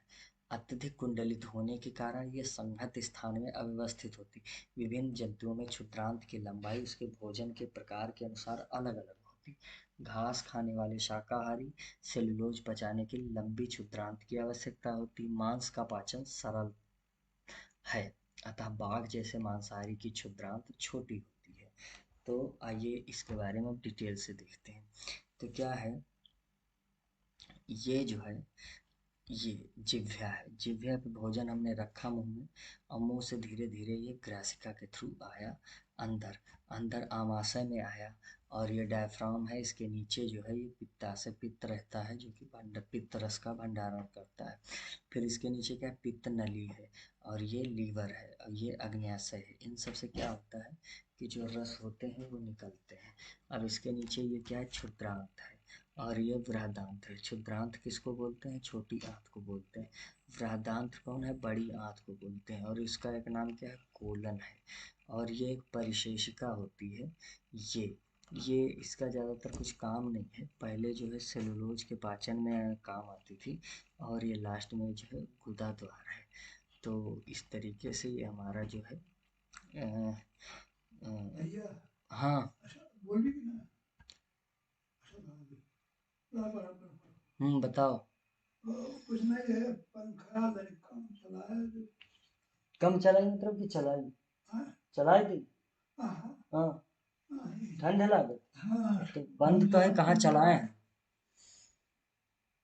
अत्यधिक कुंडलित होने के कारण ये संहत स्थान में अव्यवस्थित होती। विभिन्न जंतुओं में क्षुद्रांत की लंबाई उसके भोजन के प्रकार के अनुसार अलग अलग होती। घास खाने वाले शाकाहारी सेलुलोज पचाने के लिए लंबी क्षुद्रांत की आवश्यकता होती। मांस का पाचन सरल है, अतः बाघ जैसे मांसाहारी की क्षुद्रांत छोटी होती है। तो आइए इसके बारे में डिटेल से देखते हैं। तो क्या है, ये जो है ये जिह्वा है। जिह्वा पे भोजन हमने रखा मुंह में और मुंह से धीरे धीरे ये ग्रासिका के थ्रू आया अंदर। अंदर आमाशय में आया और ये डायफ्राम है। इसके नीचे जो है ये पित्ताशय, पित्त रहता है जो कि पित्त रस का भंडारण करता है। फिर इसके नीचे क्या है? पित्त नली है और ये लीवर है और ये अग्न्याशय है। इन सब से क्या होता है कि जो रस होते हैं वो निकलते हैं। अब इसके नीचे ये क्या है? क्षुद्रांत है और ये बृहदांत है। क्षुद्रांत किसको बोलते हैं? छोटी आंत को बोलते हैं। बृहदांत कौन है? बड़ी आंत को बोलते हैं। और इसका एक नाम क्या है? कोलन है। और ये एक परिशेषिका होती है। ये इसका ज़्यादातर कुछ काम नहीं है। पहले जो है सेलुलोज के पाचन में काम आती थी और ये लास्ट में जो है गुदा द्वार है। तो इस तरीके से ये हमारा जो है अ, हाँ। बताओ। कुछ नहीं है, पंखा कम चला है। कम चलाई मतलब कि चलाई? हाँ? चलाई थी। हाँ। ठंड लगे। हाँ। तो बंद तो है, कहाँ चलाए हैं?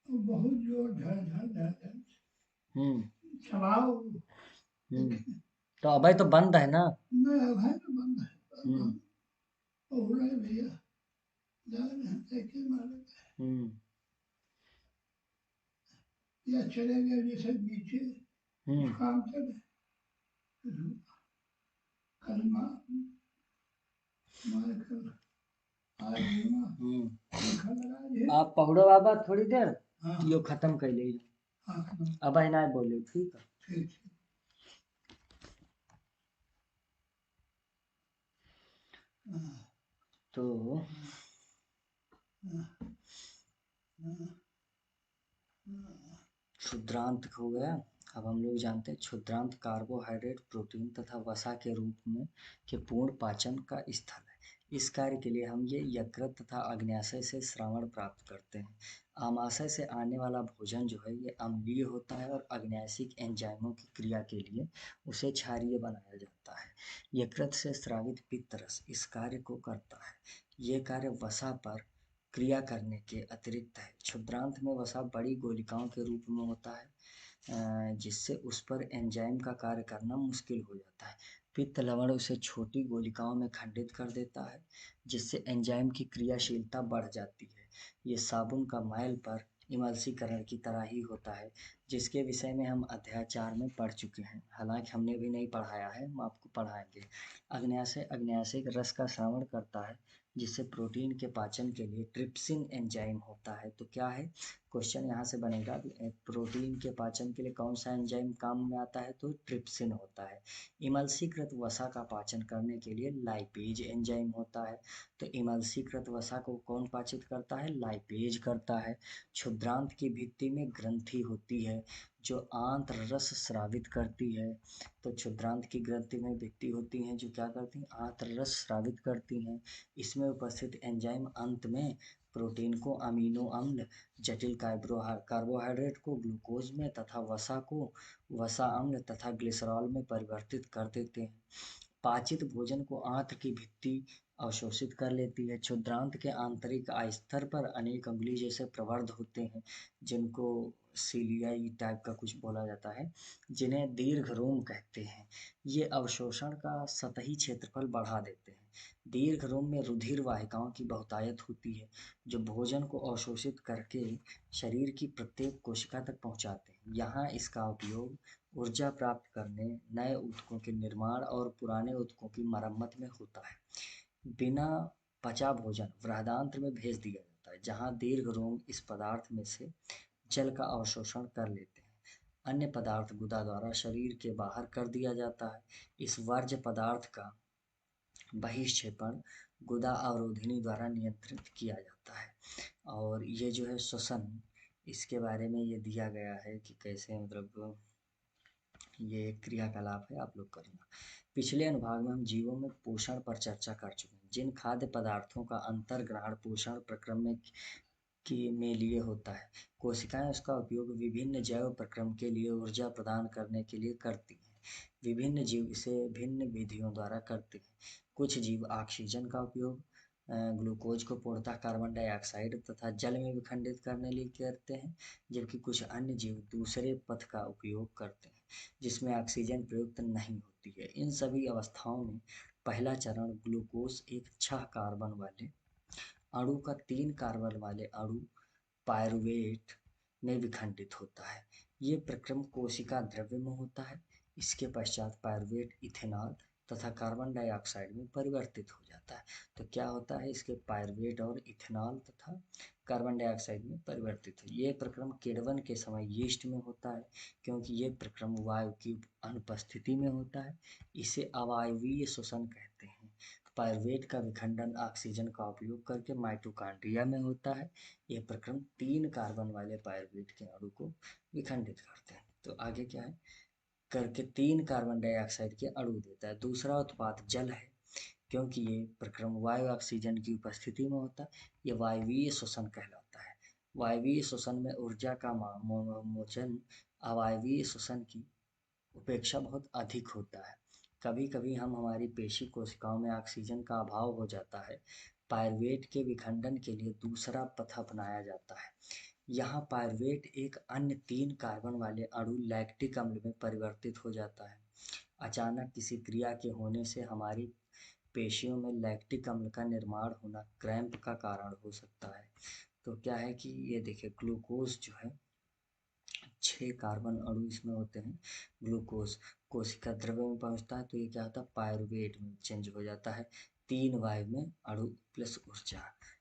बहुत जोर चलाओ। तो अभी तो बंद है ना? नहीं, अभी तो बंद है। हो रहा है भैया, जा रहे हैं देखे मारे। या चलेंगे जैसे नीचे काम चले। कल आप पहुड़ो बाबा थोड़ी देर। हाँ। यो खत्म कर ले। हाँ। अब ना बोले ठीक है। ठीक। तो क्षुद्रांत हो गया। अब हम लोग जानते हैं क्षुद्रांत कार्बोहाइड्रेट, प्रोटीन तथा वसा के रूप में के पूर्ण पाचन का स्थल है। इस कार्य के लिए हम ये यकृत तथा अग्न्याशय से श्रावण प्राप्त करते हैं। आमाशय से आने वाला भोजन जो है ये अम्लीय होता है और अग्न्याशिक एंजाइमों की क्रिया के लिए उसे क्षारीय बनाया जाता है। यकृत से स्रावित पित्त रस इस कार्य को करता है। ये कार्य वसा पर क्रिया करने के अतिरिक्त है। क्षुद्रांत में वसा बड़ी गोलिकाओं के रूप में होता है जिससे उस पर एंजाइम का कार्य करना मुश्किल हो जाता है। पित्त लवण उसे छोटी गोलिकाओं में खंडित कर देता है जिससे एंजाइम की क्रियाशीलता बढ़ जाती है। ये साबुन का मैल पर इमल्सीकरण की तरह ही होता है जिसके विषय में हम अध्याय 4 में पढ़ चुके हैं। हालांकि हमने भी नहीं पढ़ाया है, हम आपको पढ़ाएंगे। अग्न्याशय अग्न्याशिक रस का श्रावण करता है जिससे प्रोटीन के पाचन के लिए ट्रिप्सिन एंजाइम होता है। तो क्या है क्वेश्चन यहाँ से बनेगा, प्रोटीन के पाचन के लिए कौन सा एंजाइम काम में आता है? तो ट्रिप्सिन होता है। इमल्सीकृत वसा का पाचन करने के लिए लाइपेज एंजाइम होता है। तो इमल्सीकृत वसा को कौन पाचित करता है? लाइपेज करता है। क्षुद्रांत की भित्ति में ग्रंथि होती है जो आंत्र रस स्रावित करती है। तो क्षुद्रांत की ग्रंथि में भित्ति होती हैं जो क्या करती हैं, आंत्र रस स्रावित करती हैं। इसमें उपस्थित एंजाइम अंत में प्रोटीन को अमीनो अम्ल, जटिल कार्बोहाइड्रेट को ग्लूकोज में तथा वसा को वसा अम्ल तथा ग्लिसरॉल में परिवर्तित कर देते हैं। पाचित भोजन को आंत्र की भित्ति अवशोषित कर लेती है। क्षुद्रांत के आंतरिक आस्तर पर अनेक अंगुली जैसे प्रवर्ध होते हैं, जिनको सीलियाई टाइप का कुछ बोला जाता है, जिन्हें दीर्घ रोम कहते हैं। ये अवशोषण का सतही क्षेत्रफल बढ़ा देते हैं। दीर्घ रोम में रुधिर वाहिकाओं की बहुतायत होती है, जो भोजन को अवशोषित करके शरीर की प्रत्येक कोशिका तक पहुंचाते हैं। यहाँ इसका उपयोग ऊर्जा प्राप्त करने, नए ऊतकों के निर्माण और पुराने ऊतकों की मरम्मत में होता है। बिना पचा भोजन बृहदान्त्र में भेज दिया जाता है, जहाँ दीर्घ रोम इस पदार्थ में से जल का अवशोषण कर लेते हैं। अन्य पदार्थ गुदा द्वारा शरीर के बाहर कर दिया जाता है। इस वर्ज्य पदार्थ का बहिक्षेपण गुदा अवरोधिनी द्वारा नियंत्रित किया जाता है। और ये जो है श्वसन, इसके बारे में ये दिया गया है कि कैसे मतलब ये एक क्रियाकलाप है, आप लोग करना। पिछले अनुभाग में हम जीवों में पोषण पर चर्चा कर चुके हैं। जिन खाद्य पदार्थों का अंतर्ग्रहण पोषण प्रक्रम में लिए होता है, कोशिकाएं उसका उपयोग विभिन्न जैव प्रक्रम के लिए ऊर्जा प्रदान करने के लिए करती हैं। विभिन्न जीव इसे भिन्न विधियों द्वारा करते हैं। कुछ जीव ऑक्सीजन का उपयोग ग्लूकोज को पूर्णतः कार्बन डाइऑक्साइड तथा जल में विखंडित करने लिए करते हैं, जबकि कुछ अन्य जीव दूसरे पथ का उपयोग करते हैं जिसमें ऑक्सीजन प्रयुक्त नहीं होती है। इन सभी अवस्थाओं में पहला चरण ग्लूकोज एक 6 कार्बन वाले अणु का 3 कार्बन वाले अणु पायरुवेट में विखंडित होता है। ये प्रक्रम कोशिका द्रव्य में होता है। इसके पश्चात पायरुवेट इथेनॉल तथा कार्बन डाइऑक्साइड में परिवर्तित हो जाता है। तो क्या होता है, इसके पायरुवेट और इथेनॉल तथा कार्बन डाइऑक्साइड में परिवर्तित हो। ये प्रक्रम किण्वन के समय यीस्ट में होता है, क्योंकि ये प्रक्रम वायु की अनुपस्थिति में होता है। इसे अवायवीय श्वसन कहते हैं। पायरुवेट का विखंडन ऑक्सीजन का उपयोग करके माइटोकॉन्ड्रिया में होता है। यह प्रक्रम 3 कार्बन वाले पायरुवेट के अणु को विखंडित करते हैं। तो आगे क्या है, करके 3 कार्बन डाइऑक्साइड के अणु देता है। दूसरा उत्पाद जल है, क्योंकि ये प्रक्रम वायु ऑक्सीजन की उपस्थिति में होता है। ये वायवीय श्वसन कहलाता है। वायवीय श्वसन में ऊर्जा का मोचन अवायवीय श्वसन की उपेक्षा बहुत अधिक होता है। कभी कभी हम हमारी पेशी कोशिकाओं में ऑक्सीजन का अभाव हो जाता है। पायरुवेट के विखंडन के लिए दूसरा पथ अपनाया जाता है। यहाँ पायरुवेट एक अन्य 3 कार्बन वाले अणु लैक्टिक अम्ल में परिवर्तित हो जाता है। अचानक किसी क्रिया के होने से हमारी पेशियों में लैक्टिक अम्ल का निर्माण होना क्रैम्प का कारण हो सकता है। तो क्या है कि ये देखिए, ग्लूकोज जो है 6 कार्बन अणु इसमें होते हैं। ग्लूकोज कोशिका द्रव्य में पहुंचता है तो ये क्या होता है, पायरुवेट में चेंज हो जाता है। 3 वायु में अणु प्लस ऊर्जा।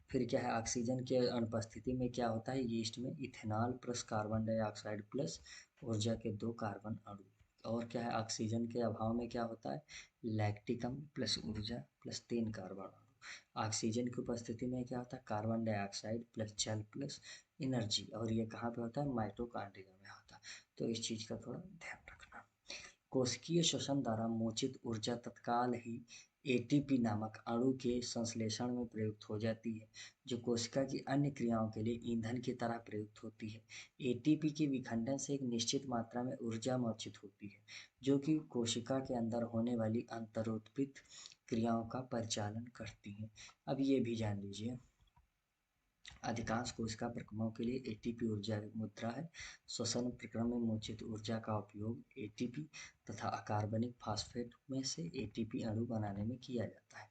फिर क्या है, ऑक्सीजन के अनुपस्थिति में क्या होता है, यीस्ट में ethanol plus carbon dioxide plus ऊर्जा के 2 कार्बन अणु। और क्या है, ऑक्सीजन के अभाव में क्या होता है, लैक्टिक अम्ल प्लस ऊर्जा प्लस 3 कार्बन अणु। ऑक्सीजन की उपस्थिति में क्या होता है, कार्बन डाइऑक्साइड प्लस जल प्लस एनर्जी। और ये कहाँ पे होता है, माइटोकॉन्ड्रिया में होता है। तो इस चीज़ का थोड़ा ध्यान रखना। कोशिकीय श्वसन द्वारा मोचित ऊर्जा तत्काल ही एटीपी नामक अणु के संश्लेषण में प्रयुक्त हो जाती है, जो कोशिका की अन्य क्रियाओं के लिए ईंधन की तरह प्रयुक्त होती है। एटीपी के विखंडन से एक निश्चित मात्रा में ऊर्जा मोचित होती है, जो कि कोशिका के अंदर होने वाली अंतरोत्पित क्रियाओं का परिचालन करती है। अब ये भी जान लीजिए, अधिकांश कोशिका प्रक्रमों के लिए एटीपी ऊर्जा एक मुद्रा है। श्वसन प्रक्रम में मोचित ऊर्जा का उपयोग एटीपी तथा अकार्बनिक फॉस्फेट में से एटीपी अणु बनाने में किया जाता है।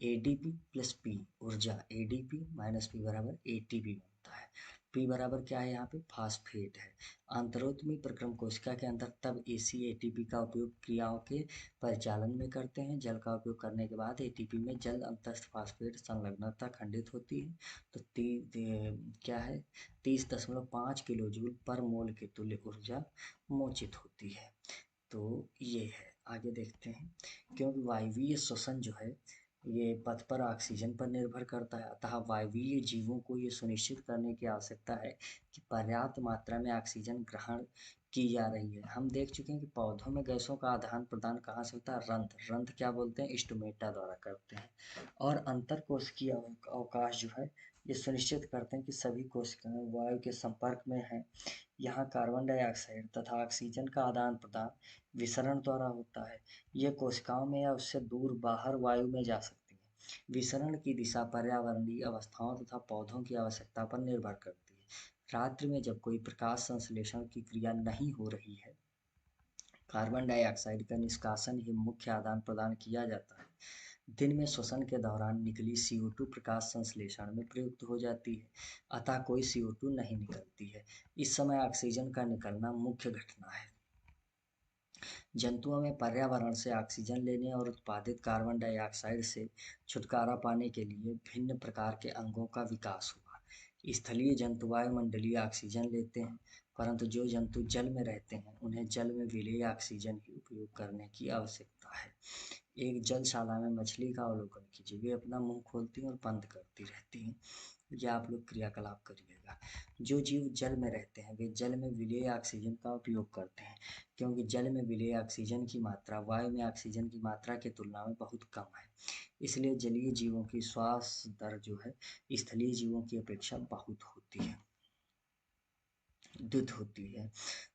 एडीपी प्लस पी ऊर्जा एडीपी माइनस पी बराबर एटीपी बनता है। पी बराबर क्या है, यहाँ पे फास्फेट है। अंतरोत्मी प्रक्रम कोशिका के अंदर तब एसी एटीपी का उपयोग क्रियाओं के परिचालन में करते हैं। जल का उपयोग करने के बाद एटीपी में जल अंतस्थ फास्फेट संलग्नता खंडित होती है। तो क्या है, 30.5 किलो जूल पर मोल के तुल्य ऊर्जा मोचित होती है। तो ये है, आगे देखते हैं। क्योंकि वायवीय श्वसन जो है ये पथ पर ऑक्सीजन पर निर्भर करता है, अतः वायवीय जीवों को ये सुनिश्चित करने की आवश्यकता है कि पर्याप्त मात्रा में ऑक्सीजन ग्रहण की जा रही है। हम देख चुके हैं कि पौधों में गैसों का आदान प्रदान कहाँ से होता है, रंध्र, रंध्र क्या बोलते हैं, स्टोमेटा द्वारा करते हैं। और अंतर कोशिकीय अवकाश जो है ये सुनिश्चित करते हैं कि सभी कोशिकाएं वायु के संपर्क में हैं। यहाँ कार्बन डाइऑक्साइड तथा ऑक्सीजन का आदान प्रदान विसरण द्वारा होता है। ये कोशिकाओं में या उससे दूर बाहर वायु में जा सकती है। विसरण की दिशा पर्यावरणीय अवस्थाओं तथा पौधों की आवश्यकता पर निर्भर करती है। रात्रि में जब कोई प्रकाश संश्लेषण की क्रिया नहीं हो रही है, कार्बन डाइऑक्साइड का निष्कासन ही मुख्य आदान प्रदान किया जाता है। दिन में श्वसन के दौरान निकली CO2 प्रकाश संश्लेषण में प्रयुक्त हो जाती है, अतः कोई CO2 नहीं निकलती है। इस समय ऑक्सीजन का निकलना मुख्य घटना है। जंतुओं में पर्यावरण से ऑक्सीजन लेने और उत्पादित कार्बन डाइऑक्साइड से छुटकारा पाने के लिए भिन्न प्रकार के अंगों का विकास हुआ। स्थलीय जंतु वायुमंडलीय ऑक्सीजन लेते हैं, परंतु जो जंतु जल में रहते हैं उन्हें जल में विलेय ऑक्सीजन ही उपयोग करने की आवश्यकता है। एक जलशाला में मछली का अवलोकन कीजिए, वे अपना मुंह खोलती हैं और बंद करती रहती हैं। या आप लोग क्रियाकलाप करिएगा। जो जीव जल में रहते हैं वे जल में विलेय ऑक्सीजन का उपयोग करते हैं, क्योंकि जल में विलेय ऑक्सीजन की मात्रा वायु में ऑक्सीजन की मात्रा की तुलना में बहुत कम है। इसलिए जलीय जीवों की श्वास दर जो है स्थलीय जीवों की अपेक्षा बहुत होती है, द्रुत होती है।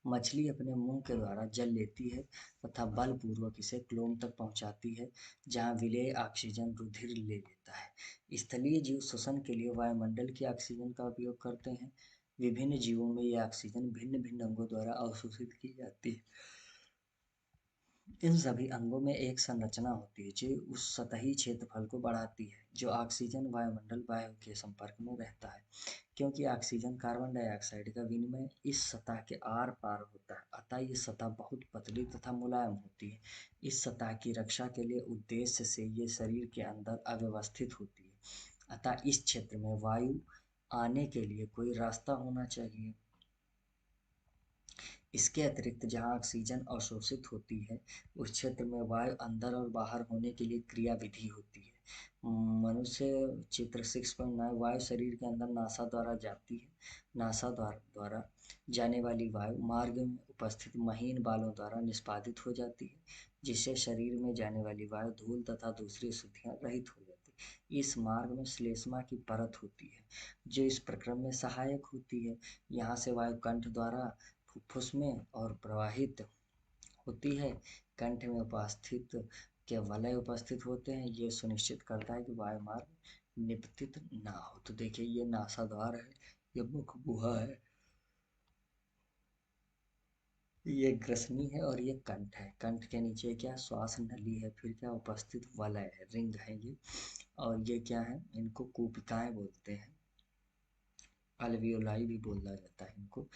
मछली अपने मुंह के द्वारा जल लेती है तथा बलपूर्वक इसे क्लोम तक पहुंचाती है, जहां विलेय ऑक्सीजन रुधिर ले लेता है। स्थलीय जीव श्वसन के लिए वायुमंडल की ऑक्सीजन का उपयोग करते हैं। विभिन्न जीवों में यह ऑक्सीजन भिन्न भिन्न अंगों द्वारा अवशोषित की जाती है। इन सभी अंगों में एक संरचना होती है जो उस सतही क्षेत्रफल को बढ़ाती है जो ऑक्सीजन वायुमंडल वायु के संपर्क में रहता है। क्योंकि ऑक्सीजन कार्बन डाइऑक्साइड का विनिमय इस सतह के आर पार होता है, अतः ये सतह बहुत पतली तथा मुलायम होती है। इस सतह की रक्षा के लिए उद्देश्य से ये शरीर के अंदर अव्यवस्थित होती है, अतः इस क्षेत्र में वायु आने के लिए कोई रास्ता होना चाहिए। इसके अतिरिक्त जहाँ ऑक्सीजन अवशोषित होती है उस क्षेत्र में वायु अंदर और बाहर होने के लिए क्रिया विधि होती है। मनुष्य चित्र 6.9 वायु शरीर के अंदर नासा द्वारा जाती है। नासा द्वारा जाने वाली वायु मार्ग में उपस्थित महीन बालों द्वारा निष्पादित हो जाती है, जिससे शरीर में जाने वाली वायु धूल तथा दूसरी अशुद्धियां रहित हो जाती है। इस मार्ग में श्लेष्मा की परत होती है जो इस प्रक्रम में सहायक होती है। यहाँ से वायु कंठ द्वारा फुफ्फुस में और प्रवाहित होती है। कंठ में उपस्थित के वलय उपस्थित होते हैं, ये सुनिश्चित करता है कि वायुमार्ग निपतित ना हो। तो देखिए ये नासाद्वार है, ये मुख गुहा है, ये ग्रसनी है और ये कंठ है। कंठ के नीचे क्या श्वास नली है, फिर क्या उपस्थित वलय है, रिंग है ये। और ये क्या है, इनको कूपिकाएं बोलते हैं, अल्वियोलाई भी बोला जाता है इनको।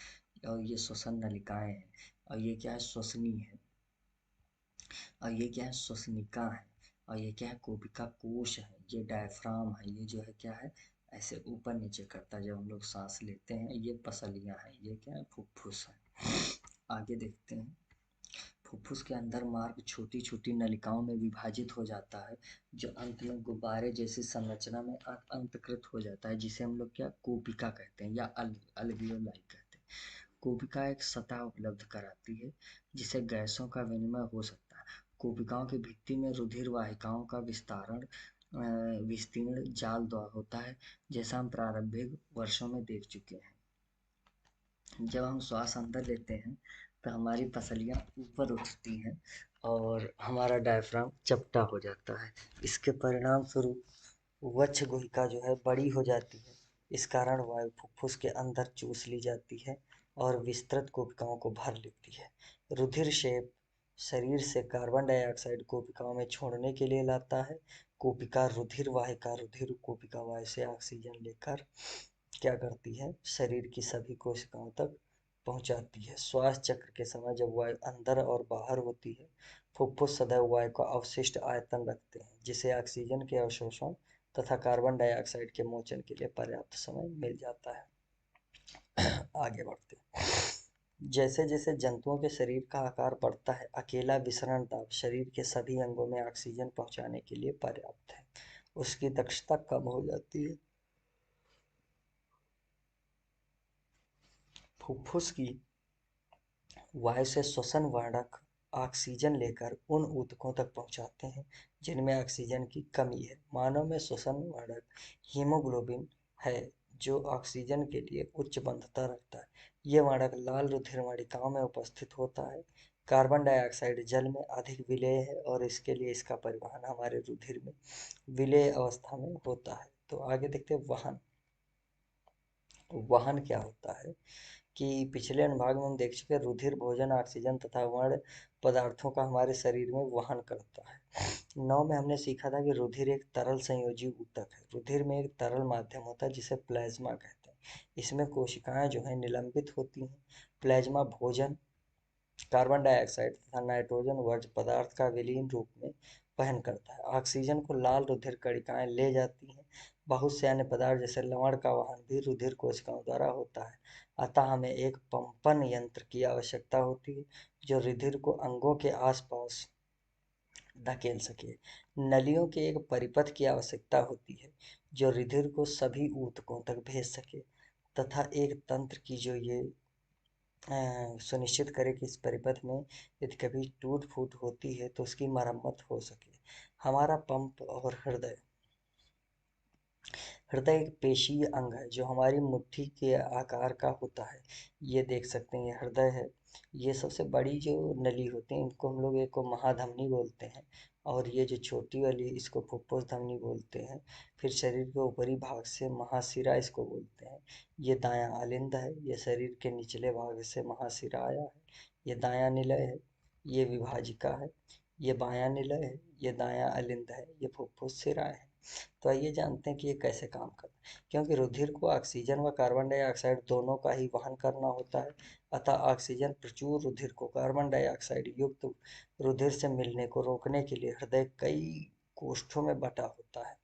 और ये श्वसन नलिकाएं हैं। और ये क्या है, श्वसनी है। और ये क्या है, श्वसनिका है। और ये क्या है, कोशिका कोश है। ये डायफ्राम है, ये जो है क्या है, ऐसे ऊपर नीचे करता है जब हम लोग सांस लेते हैं। ये पसलियां हैं, ये क्या है, फुफ्फुस है। आगे देखते हैं। फुफ्फुस के अंदर मार्ग छोटी छोटी नलिकाओं में विभाजित हो जाता है, जो अंत में गुब्बारे जैसी संरचना में अंतकृत हो जाता है, जिसे हम लोग क्या कोशिका कहते हैं या अल्वियोलाई कहते हैं। कोशिका एक सतह उपलब्ध कराती है जिसे गैसों का विनिमय हो सकता है। कोशिकाओं की भित्ति में रुधिर वाहिकाओं का विस्तीर्ण जाल द्वारा होता है, जैसा हम प्रारंभिक वर्षों में देख चुके हैं। जब हम श्वास अंदर लेते हैं तो हमारी पसलियाँ ऊपर उठती हैं और हमारा डायफ्राम चपटा हो जाता है। इसके परिणाम स्वरूप वक्ष गुहिका जो है बड़ी हो जाती है। इस कारण वायु फुफ्फुस के अंदर चूस ली जाती है और विस्तृत कोशिकाओं को भर लेती है। रुधिर शेप शरीर से कार्बन डाइऑक्साइड कोशिकाओं में छोड़ने के लिए लाता है। कोशिका रुधिर वाहिका रुधिर कोशिका वायु से ऑक्सीजन लेकर क्या करती है, शरीर की सभी कोशिकाओं तक पहुंचाती है। श्वास चक्र के समय जब वायु अंदर और बाहर होती है, फुफ्फुस सदैव वायु का अवशिष्ट आयतन रखते हैं, जिसे ऑक्सीजन के अवशोषण तथा कार्बन डाइऑक्साइड के मोचन के लिए पर्याप्त समय मिल जाता है। आगे बढ़ते हैं। जैसे जैसे जंतुओं के शरीर का आकार बढ़ता है, अकेला विसरण दाब शरीर के सभी अंगों में ऑक्सीजन पहुंचाने के लिए पर्याप्त है, उसकी दक्षता कम हो जाती है। फुफ्फुस की वायु से श्वसन वर्णक ऑक्सीजन लेकर उन ऊतकों तक पहुंचाते हैं जिनमें ऑक्सीजन की कमी है। मानव में श्वसन वर्णक हीमोग्लोबिन है जो ऑक्सीजन के लिए उच्च बंधुता रखता है। ये वर्णक लाल रुधिर मणिकाओं में उपस्थित होता है। कार्बन डाइऑक्साइड जल में अधिक विलेय है और इसके लिए इसका परिवहन हमारे रुधिर में विलेय अवस्था में होता है। तो आगे देखते हैं वहन। वहन क्या होता है कि पिछले अनुभाग में हम देख चुके हैं, रुधिर भोजन ऑक्सीजन तथा वर्ण पदार्थों का हमारे शरीर में वहन करता है। 9 में हमने सीखा था कि रुधिर एक तरल संयोजी ऊतक है। रुधिर में एक तरल माध्यम होता है जिसे प्लाज्मा कहते हैं। इसमें कोशिकाएं जो है निलंबित होती हैं। प्लाज्मा भोजन कार्बन डाइऑक्साइड तथा नाइट्रोजन वर्ज्य पदार्थ का विलीन रूप में वहन करता है। ऑक्सीजन को लाल रुधिर कणिकाएं ले जाती हैं। बहुत से अन्य पदार्थ जैसे लवण का वहन भी रुधिर कोशिकाओं द्वारा होता है। अतः हमें एक पंपन यंत्र की आवश्यकता होती है जो रुधिर को अंगों के आसपास धकेल सके। नलियों के एक परिपथ की आवश्यकता होती है जो रुधिर को सभी ऊतकों तक भेज सके तथा एक तंत्र की जो ये सुनिश्चित करे कि इस परिपथ में यदि कभी टूट फूट होती है तो उसकी मरम्मत हो सके। हमारा पंप और हृदय। हृदय एक पेशीय अंग है जो हमारी मुट्ठी के आकार का होता है। ये देख सकते हैं, ये हृदय है। ये सबसे बड़ी जो नली होती है इनको हम लोग एक को महाधमनी बोलते हैं और ये जो छोटी वाली इसको फुफ्फुस धमनी बोलते हैं। फिर शरीर के ऊपरी भाग से महाशिरा इसको बोलते हैं। ये दायां अलिंद है। ये शरीर के निचले भाग से महाशिरा आया है। ये दायां निलय है। ये विभाजिका है। ये बायां निलय है। ये दायां अलिंद है। ये फुफ्फुस सिरा है। तो आइए जानते हैं कि ये कैसे काम करता है। क्योंकि रुधिर को ऑक्सीजन व कार्बन डाइऑक्साइड दोनों का ही वहन करना होता है, अतः ऑक्सीजन प्रचुर रुधिर को कार्बन डाइऑक्साइड युक्त रुधिर से मिलने को रोकने के लिए हृदय कई कोष्ठों में बटा होता है।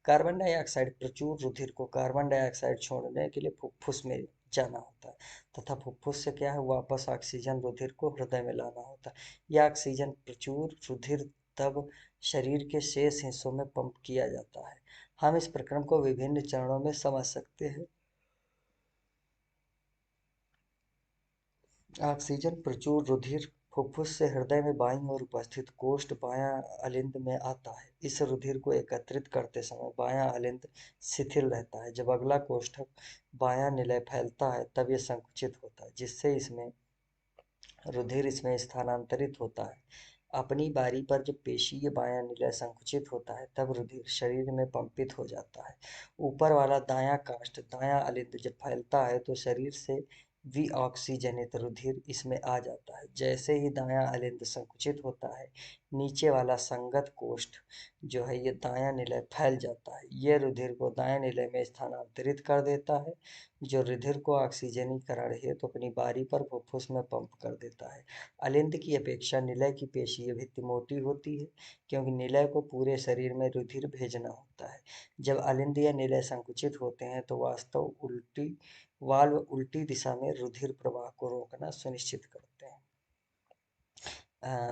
कार्बन डाइऑक्साइड प्रचुर रुधिर को कार्बन डाइऑक्साइड छोड़ने के लिए फुफ्फुस में जाना होता है तथा फुफ्फुस से क्या है वापस ऑक्सीजन रुधिर को हृदय में लाना होता है। यह ऑक्सीजन प्रचुर रुधिर तब शरीर के शेष हिस्सों में पंप किया जाता है। हम इस प्रक्रम को विभिन्न चरणों में समझ सकते हैं। ऑक्सीजन प्रचुर रुधिर फुफ्फुस से हृदय में बाईं ओर उपस्थित कोष्ठ बायां अलिंद में आता है। इस रुधिर को एकत्रित करते समय बायां अलिंद शिथिल रहता है। जब अगला कोष्ठक बायां निलय फैलता है तब यह संकुचित होता है जिससे इसमें रुधिर इसमें स्थानांतरित होता है। अपनी बारी पर जब पेशीय बायां निलय संकुचित होता है तब रुधिर शरीर में पंपित हो जाता है। ऊपर वाला दायां काष्ठ दायां अलिंद जब फैलता है तो शरीर से विऑक्सीजनित रुधिर इसमें आ जाता है। जैसे ही दायां अलिंद संकुचित होता है नीचे वाला संगत कोष्ठ जो है ये दायां निलय फैल जाता है। यह रुधिर को दायां निलय में स्थानांतरित कर देता है जो रुधिर को ऑक्सीजनीकरण हेतु तो अपनी बारी पर फुफ्फुस में पंप कर देता है। अलिंद की अपेक्षा निलय की पेशीय भित्ति मोटी होती है क्योंकि निलय को पूरे शरीर में रुधिर भेजना होता है। जब अलिंद या निलय संकुचित होते हैं तो वाल्व उल्टी दिशा में रुधिर प्रवाह को रोकना सुनिश्चित करते हैं।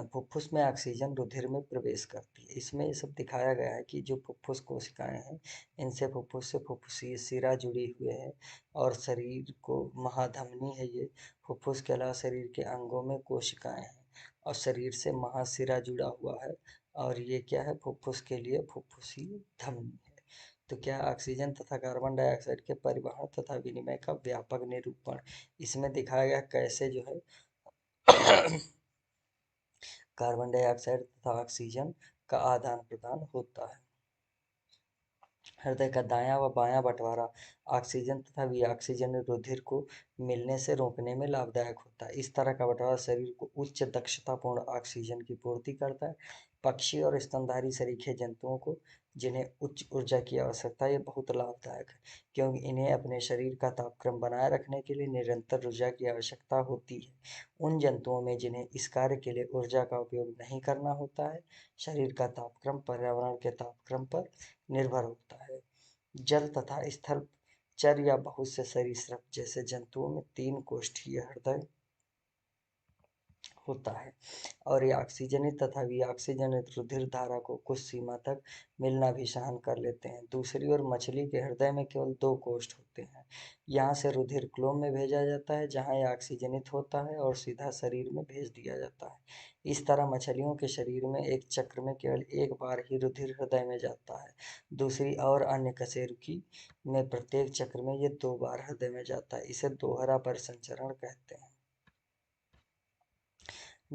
फुफ्फुस में ऑक्सीजन रुधिर में प्रवेश करती है। इसमें ये सब दिखाया गया है कि जो फुफ्फुस कोशिकाएं हैं इनसे फुफ्फुस से फुफ्फुसीय सिरा जुड़ी हुए हैं और शरीर को महाधमनी है। ये फुफ्फुस के अलावा शरीर के अंगों में कोशिकाएं हैं और शरीर से महाशिरा जुड़ा हुआ है और ये क्या है फुफ्फुस के लिए फुफ्फुसीय धमनी है। तो क्या ऑक्सीजन तथा कार्बन डाइऑक्साइड के परिवहन तथा विनिमय का व्यापक निरूपण इसमें दिखाया गया कैसे जो है कार्बन डाइऑक्साइड तथा ऑक्सीजन का आदान प्रदान होता है। हृदय का दायां व बायां बंटवारा ऑक्सीजन तथा विऑक्सीजन रुधिर को मिलने से रोकने में लाभदायक होता है। इस तरह का बंटवारा शरीर को उच्च दक्षतापूर्ण ऑक्सीजन की पूर्ति करता है। पक्षी और स्तनधारी सरीखे जंतुओं को जिन्हें उच्च ऊर्जा की आवश्यकता है ये बहुत लाभदायक है क्योंकि इन्हें अपने शरीर का तापक्रम बनाए रखने के लिए निरंतर ऊर्जा की आवश्यकता होती है। उन जंतुओं में जिन्हें इस कार्य के लिए ऊर्जा का उपयोग नहीं करना होता है शरीर का तापक्रम पर्यावरण के तापक्रम पर निर्भर होता है। जल तथा स्थल चर या बहुत से सरीसृप जैसे जंतुओं में तीन कोष्ठीय हृदय होता है। और ये ऑक्सीजनित तथा विऑक्सीजनित रुधिर धारा को कुछ सीमा तक मिलना भी सहन कर लेते हैं। दूसरी ओर मछली के हृदय में केवल दो कोष्ठ होते हैं। यहाँ से रुधिर क्लोम में भेजा जाता है जहाँ यह ऑक्सीजनित होता है और सीधा शरीर में भेज दिया जाता है। इस तरह मछलियों के शरीर में एक चक्र में केवल एक बार ही रुधिर हृदय में जाता है। दूसरी और अन्य कशेरुकी में प्रत्येक चक्र में ये दो बार हृदय में जाता है। इसे दोहरा परिसंचरण कहते हैं।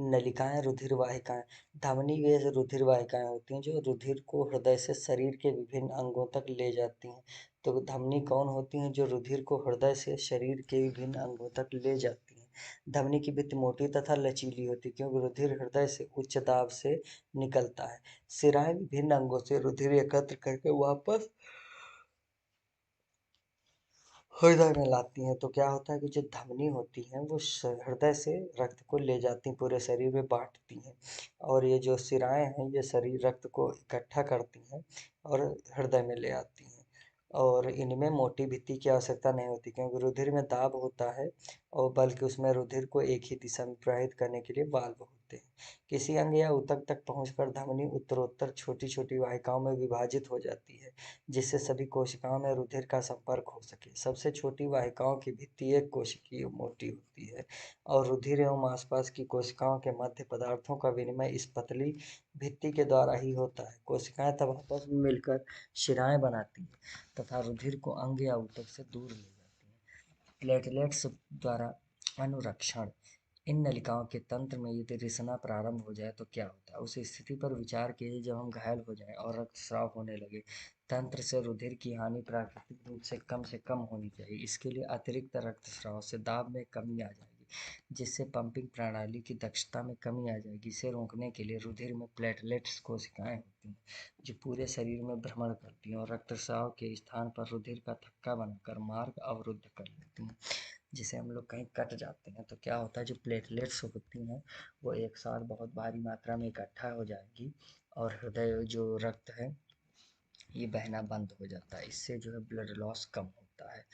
नलिकाएं रुधिर वाहिकाएं धमनी वे रुधिर वाहिकाएं होती हैं जो रुधिर को हृदय से शरीर के विभिन्न अंगों तक ले जाती हैं। तो धमनी कौन होती हैं जो रुधिर को हृदय से शरीर के विभिन्न अंगों तक ले जाती हैं। धमनी की भित्ति मोटी तथा लचीली होती है क्योंकि रुधिर हृदय से उच्च दाब से निकलता है। सिराएं विभिन्न अंगों से रुधिर एकत्र करके वापस हृदय में लाती हैं। तो क्या होता है कि जो धमनी होती हैं वो हृदय से रक्त को ले जाती हैं, पूरे शरीर में बांटती हैं। और ये जो शिराएं हैं ये शरीर रक्त को इकट्ठा करती हैं और हृदय में ले आती हैं। और इनमें मोटी भित्ति की आवश्यकता नहीं होती क्योंकि रुधिर में दाब होता है और बल्कि उसमें रुधिर को एक ही दिशा में प्रवाहित करने के लिए वाल्व होते हैं। किसी अंग या ऊतक तक पहुंचकर धमनी उत्तरोत्तर छोटी छोटी वाहिकाओं में विभाजित हो जाती है जिससे सभी कोशिकाओं में रुधिर का संपर्क हो सके। सबसे छोटी वाहिकाओं की भित्ति एक कोशिकीय मोटी होती है और रुधिर एवं आसपास की कोशिकाओं के मध्य पदार्थों का विनिमय इस पतली भित्ति के द्वारा ही होता है। कोशिकाएं तब आपस में मिलकर शिराएं बनाती हैं तथा रुधिर को अंग या ऊतक से दूर ले जाती हैं। प्लेटलेट्स द्वारा अनुरक्षण इन नलिकाओं के तंत्र में यदि रिसना प्रारंभ हो जाए तो क्या होता है। उस स्थिति पर विचार कीजिए जब हम घायल हो जाएं और रक्तस्राव होने लगे। तंत्र से रुधिर की हानि प्राकृतिक रूप से कम होनी चाहिए। इसके लिए अतिरिक्त रक्तस्राव से दाब में कमी आ जाएगी जिससे पंपिंग प्रणाली की दक्षता में कमी आ जाएगी। इसे रोकने के लिए रुधिर में प्लेटलेट्स कोशिकाएं होती हैं जो पूरे शरीर में भ्रमण करती हैं और रक्तस्राव के स्थान पर रुधिर का थक्का बनाकर मार्ग अवरुद्ध कर लेती हैं। जिसे हम लोग कहीं कट जाते हैं तो क्या होता है जो प्लेटलेट्स होती हैं वो एक साथ बहुत भारी मात्रा में इकट्ठा हो जाएगी और हृदय जो रक्त है ये बहना बंद हो जाता है। इससे जो है ब्लड लॉस कम होता है।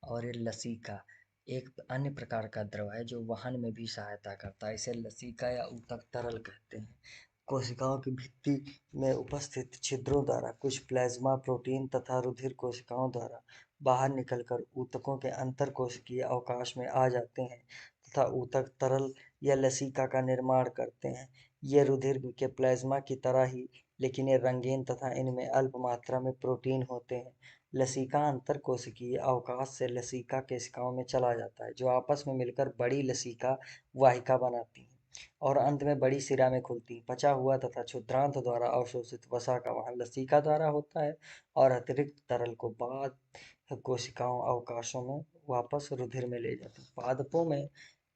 और ये लसीका एक अन्य प्रकार का द्रव है जो वहन में भी सहायता करता है। इसे लसीका या ऊतक तरल कहते हैं। कोशिकाओं की भित्ति में उपस्थित छिद्रों द्वारा कुछ प्लाज्मा प्रोटीन तथा रुधिर कोशिकाओं द्वारा बाहर निकलकर ऊतकों के अंतर कोशिकीय अवकाश में आ जाते हैं तथा ऊतक तरल या लसीका का निर्माण करते हैं। ये रुधिर के प्लाज्मा की तरह ही लेकिन ये रंगीन तथा इनमें अल्प मात्रा में प्रोटीन होते हैं। लसीका अंतर कोशिकीय अवकाश से लसीका कोशिकाओं में चला जाता है जो आपस में मिलकर बड़ी लसीका वाहिका बनाती हैं और अंत में बड़ी सिरा में खुलती हैं। पचा हुआ तथा क्षुद्रांत द्वारा अवशोषित वसा का वहन लसीका द्वारा होता है और अतिरिक्त तरल को बाद कोशिकाओं अवकाशों में वापस रुधिर में ले जाते हैं। पादपों में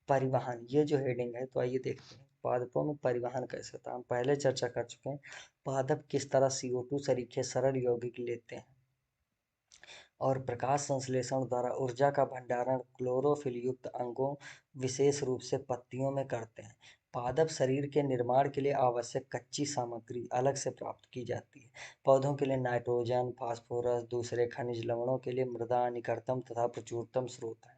परिवहन ये जो हेडिंग है तो आइए देखते हैं पादपों में परिवहन कैसे होता है। हम पहले चर्चा कर चुके हैं पादप किस तरह CO2 सरीखे सरल यौगिक लेते हैं और प्रकाश संश्लेषण द्वारा ऊर्जा का भंडारण क्लोरोफिल युक्त अंगों विशेष रूप से पत्तियों में करते हैं। पादप शरीर के निर्माण के लिए आवश्यक कच्ची सामग्री अलग से प्राप्त की जाती है। पौधों के लिए नाइट्रोजन फास्फोरस दूसरे खनिज लवणों के लिए मृदा निकटतम तथा प्रचुरतम स्रोत है।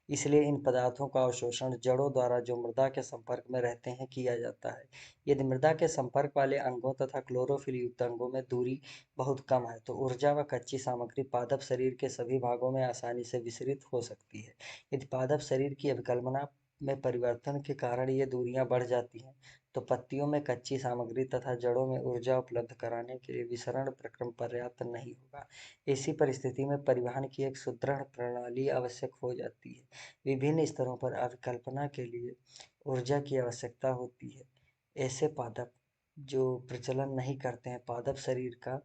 इसलिए इन पदार्थों का अवशोषण जड़ों द्वारा जो मृदा के संपर्क में रहते हैं किया जाता है। यदि मृदा के संपर्क वाले अंगों तथा क्लोरोफिल युक्त अंगों में दूरी बहुत कम है तो ऊर्जा व कच्ची सामग्री पादप शरीर के सभी भागों में आसानी से विसरित हो सकती है। यदि पादप शरीर की अभिकल्पना में परिवर्तन के कारण ये दूरियां बढ़ जाती हैं तो पत्तियों में कच्ची सामग्री तथा जड़ों में ऊर्जा उपलब्ध कराने के लिए विसरण प्रक्रम पर्याप्त नहीं होगा। ऐसी परिस्थिति में परिवहन की एक सुदृढ़ प्रणाली आवश्यक हो जाती है। विभिन्न स्तरों पर अभिकल्पना के लिए ऊर्जा की आवश्यकता होती है। ऐसे पादप जो प्रचलन नहीं करते हैं पादप शरीर का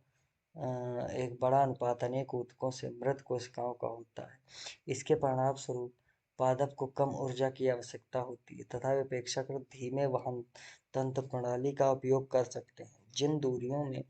एक बड़ा अनुपात अनेक ऊतकों से मृत कोशिकाओं का होता है। इसके परिणाम स्वरूप पादप को कम ऊर्जा की आवश्यकता होती है तथा वे अपेक्षाकृत धीमे वहन तंत्र प्रणाली का उपयोग कर सकते हैं। जिन दूरियों में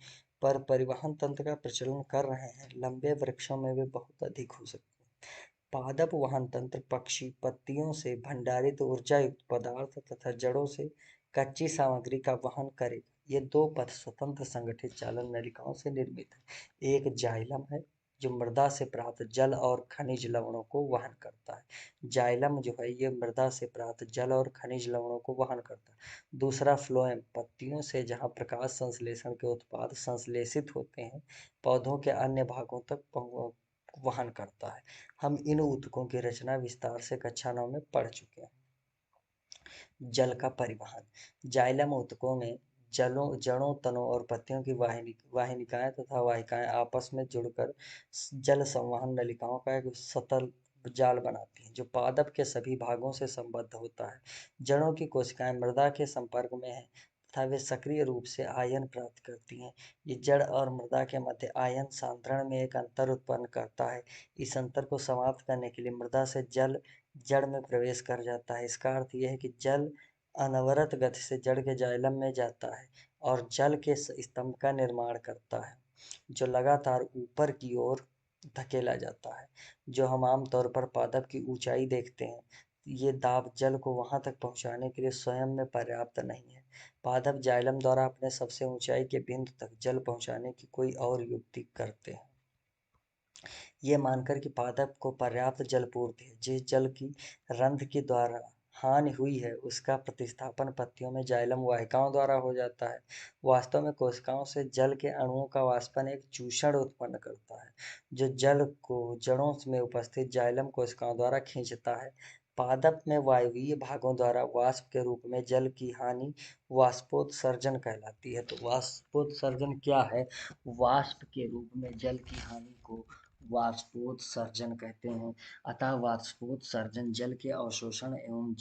पर परिवहन तंत्र का प्रचलन कर रहे हैं लंबे वृक्षों में वे बहुत अधिक हो सकते हैं। पादप वहन तंत्र पक्षी पत्तियों से भंडारित ऊर्जा युक्त पदार्थ तथा जड़ों से कच्ची सामग्री का वहन करेगा। ये दो पथ स्वतंत्र संगठित चालन नलिकाओं से निर्मित है। एक जाइलम है जो मृदा से प्राप्त जल और खनिज लवणों को वहन करता है। जाइलम जो है ये मृदा से प्राप्त जल और खनिज लवणों को वहन करता है। दूसरा फ्लोएम, पत्तियों से जहाँ प्रकाश संश्लेषण के उत्पाद संश्लेषित होते हैं, पौधों के अन्य भागों तक वहन करता है। हम इन ऊतकों की रचना विस्तार से कक्षा 9 में पढ़ चुके हैं। जल का परिवहन, जाइलम ऊतकों में जड़ों, तनों और पत्तियों की वाहिनिकाएं तथा वाहिकाएं आपस में जुड़कर जल संवहन नलिकाओं का एक सतल जाल बनाती हैं, जो पादप के सभी भागों से संबद्ध होता है। जड़ों की कोशिकाएं मृदा के संपर्क में हैं तथा वे सक्रिय रूप से आयन प्राप्त करती हैं। ये जड़ और मृदा के मध्य आयन सांद्रण में एक अंतर उत्पन्न करता है। इस अंतर को समाप्त करने के लिए मृदा से जल जड़ में प्रवेश कर जाता है। इसका अर्थ यह है कि जल अनवरत गति से जड़ के जाइलम में जाता है और जल के स्तंभ का निर्माण करता है, जो लगातार ऊपर की ओर धकेला जाता है। जो हम आमतौर पर पादप की ऊंचाई देखते हैं, ये दाब जल को वहां तक पहुंचाने के लिए स्वयं में पर्याप्त नहीं है। पादप जाइलम द्वारा अपने सबसे ऊंचाई के बिंदु तक जल पहुंचाने की कोई और युक्ति करते हैं, ये मानकर कि पादप को पर्याप्त जलपूर्ति है। जिस जल की रंध्र के द्वारा हानि हुई है, उसका प्रतिस्थापन पत्तियों में जाइलम वाहिकाओं द्वारा हो जाता है। वास्तव में कोशिकाओं से जल के अणुओं का वाष्पन एक चूषण उत्पन्न करता है, जो जल को जड़ों में उपस्थित जाइलम कोशिकाओं द्वारा खींचता है। पादप में वायवीय भागों द्वारा वाष्प के रूप में जल की हानि वाष्पोत्सर्जन कहलाती है। तो वाष्पोत्सर्जन क्या है? वाष्प के रूप में जल की हानि को वाष्पोत्सर्जन कहते हैं। अतः वाष्पोत्सर्जन जल के अवशोषण एवं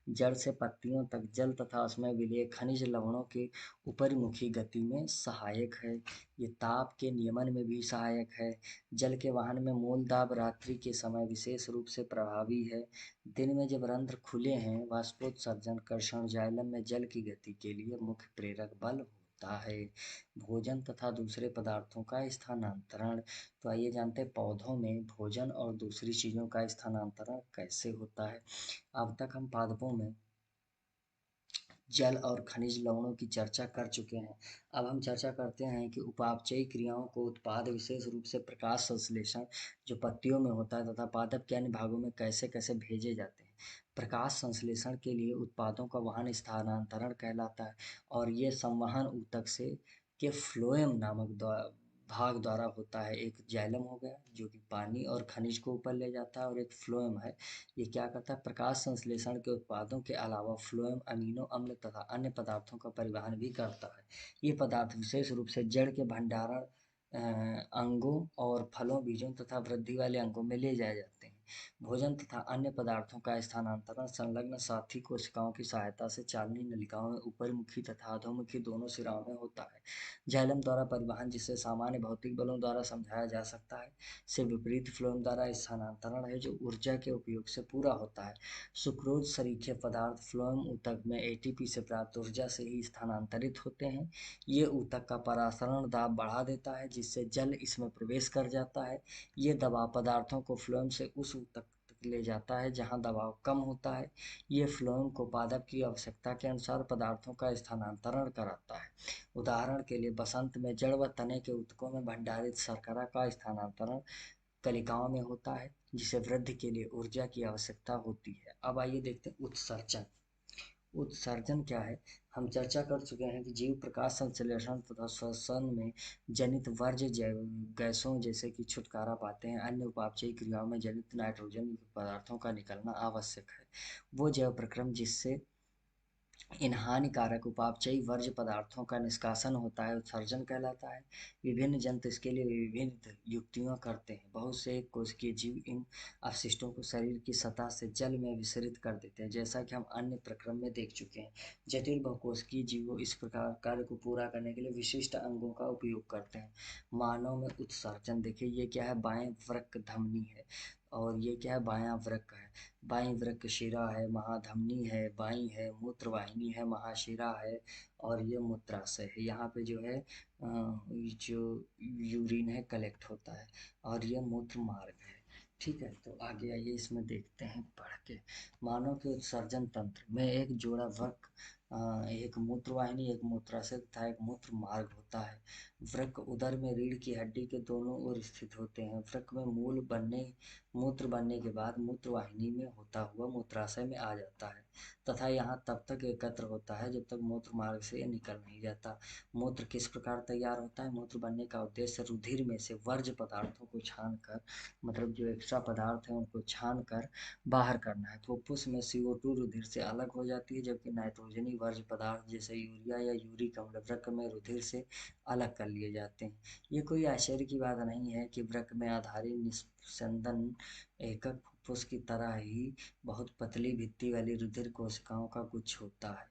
जड़ से पत्तियों तक जल तथा उसमें विलेय खनिज लवणों के ऊपरीमुखी गति में सहायक है। ये ताप के नियमन में भी सहायक है। जल के वहन में मूल दाब रात्रि के समय विशेष रूप से प्रभावी है। दिन में जब रंध्र खुले हैं, वाष्पोत्सर्जन कर्षण जाइलम में जल की गति के लिए मुख्य प्रेरक बल होता है। भोजन तथा दूसरे पदार्थों का स्थानांतरण। तो आइए जानते हैं पौधों में भोजन और दूसरी चीज़ों का स्थानांतरण कैसे होता है। अब तक हम पादपों में जल और खनिज लवणों की चर्चा कर चुके हैं। अब हम चर्चा करते हैं कि उपापचयी क्रियाओं को उत्पाद विशेष रूप से प्रकाश संश्लेषण जो पत्तियों में होता है तथा पादप के अन्य भागों में कैसे कैसे भेजे जाते हैं। प्रकाश संश्लेषण के लिए उत्पादों का वाहन स्थानांतरण कहलाता है और ये संवहन ऊतक से के फ्लोएम नामक भाग द्वारा होता है। एक जाइलम हो गया जो कि पानी और खनिज को ऊपर ले जाता है और एक फ्लोएम है, ये क्या करता है? प्रकाश संश्लेषण के उत्पादों के अलावा फ्लोएम अमीनो अम्ल तथा अन्य पदार्थों का परिवहन भी करता है। ये पदार्थ विशेष रूप से जड़ के भंडारण अंगों और फलों, बीजों तथा वृद्धि वाले अंगों में ले जाए जाते हैं। भोजन तथा अन्य पदार्थों का स्थानांतरण संलग्न साथी कोशिकाओं की सहायता से चालनी नलिकाओं में ऊपरमुखी तथा अधोमुखी दोनों सिराओं में होता है। जाइलम द्वारा परिवहन, जिसे सामान्य भौतिक बलों द्वारा समझाया जा सकता है, से विपरीत फ्लोएम द्वारा स्थानांतरण है जो ऊर्जा के उपयोग से पूरा होता है। सुक्रोज सरीखे पदार्थ फ्लोएम ऊतक में एटीपी से प्राप्त ऊर्जा से ही स्थानांतरित होते हैं। ये ऊतक का परासरण दाब बढ़ा देता है जिससे जल इसमें प्रवेश कर जाता है। ये दबाव पदार्थों को फ्लोएम से उस ऊतक तक ले जाता है जहां दबाव कम होता है। ये फ्लोएम को पादप की आवश्यकता के अनुसार पदार्थों का स्थानांतरण कराता है। उदाहरण के लिए बसंत में जड़ व तने के ऊतकों में भंडारित शर्करा का स्थानांतरण कलिकाओं में होता है जिसे वृद्धि के लिए ऊर्जा की आवश्यकता होती है। अब आइए देखते हैं उत्सर्जन। उत्सर्जन क्या है? हम चर्चा कर चुके हैं कि जीव प्रकाश संश्लेषण तथा श्वसन में जनित वर्ज्य जैव गैसों जैसे कि छुटकारा पाते हैं। अन्य उपापचयी क्रियाओं में जनित नाइट्रोजन युक्त पदार्थों का निकलना आवश्यक है। वो जैव प्रक्रम जिससे इन हानिकारक उपापचयी वर्ज्य पदार्थों का निष्कासन होता है उत्सर्जन कहलाता है। विभिन्न जंतु इसके लिए विभिन्न युक्तियां करते हैं। बहुत से कोशिकीय जीव इन अपशिष्टों को शरीर की सतह से जल में विसरित कर देते हैं, जैसा कि हम अन्य प्रक्रम में देख चुके हैं। जटिल बहुकोशिकीय जीवों इस प्रकार कार्य को पूरा करने के लिए विशिष्ट अंगों का उपयोग करते हैं। मानव में उत्सर्जन देखिए, ये क्या है? बाएं वृक्क धमनी है और ये क्या है? बायां वृक्क है। बाईं वृक्क शिरा है, महाधमनी है, बाईं है मूत्रवाहिनी है, महाशिरा है और ये मूत्राशय है। यहाँ पे जो है जो यूरिन है कलेक्ट होता है और ये मूत्र मार्ग है। ठीक है, तो आगे आइए इसमें देखते हैं पढ़ के। मानव के उत्सर्जन तंत्र में एक जोड़ा वृक्क एक मूत्रवाहिनी, एक मूत्राशय तथा एक मूत्र मार्ग होता है। वृक्क उदर में रीढ़ की हड्डी के दोनों ओर स्थित होते हैं। वृक्क में मूत्र बनने के बाद मूत्रवाहिनी में होता हुआ मूत्राशय में आ जाता है तथा यहाँ तब तक एकत्र होता है जब तक मूत्र मार्ग से निकल नहीं जाता। मूत्र किस प्रकार तैयार होता है? मूत्र बनने का उद्देश्य रुधिर में से वर्ज्य पदार्थों को छान कर, मतलब जो एक्स्ट्रा पदार्थ है उनको छान कर बाहर करना है। फुफ्फुस में CO2 रुधिर से अलग हो जाती है, जबकि नाइट्रोजनी वर्ज्य पदार्थ जैसे यूरिया या यूरिक अम्ल वृक्क में रुधिर से अलग कर लिए जाते हैं। ये कोई आश्चर्य की बात नहीं है कि वृक्क में आधारी निस्पंदन एकक फुफ्फुस की तरह ही बहुत पतली भित्ति वाली रुधिर कोशिकाओं का गुच्छ होता है।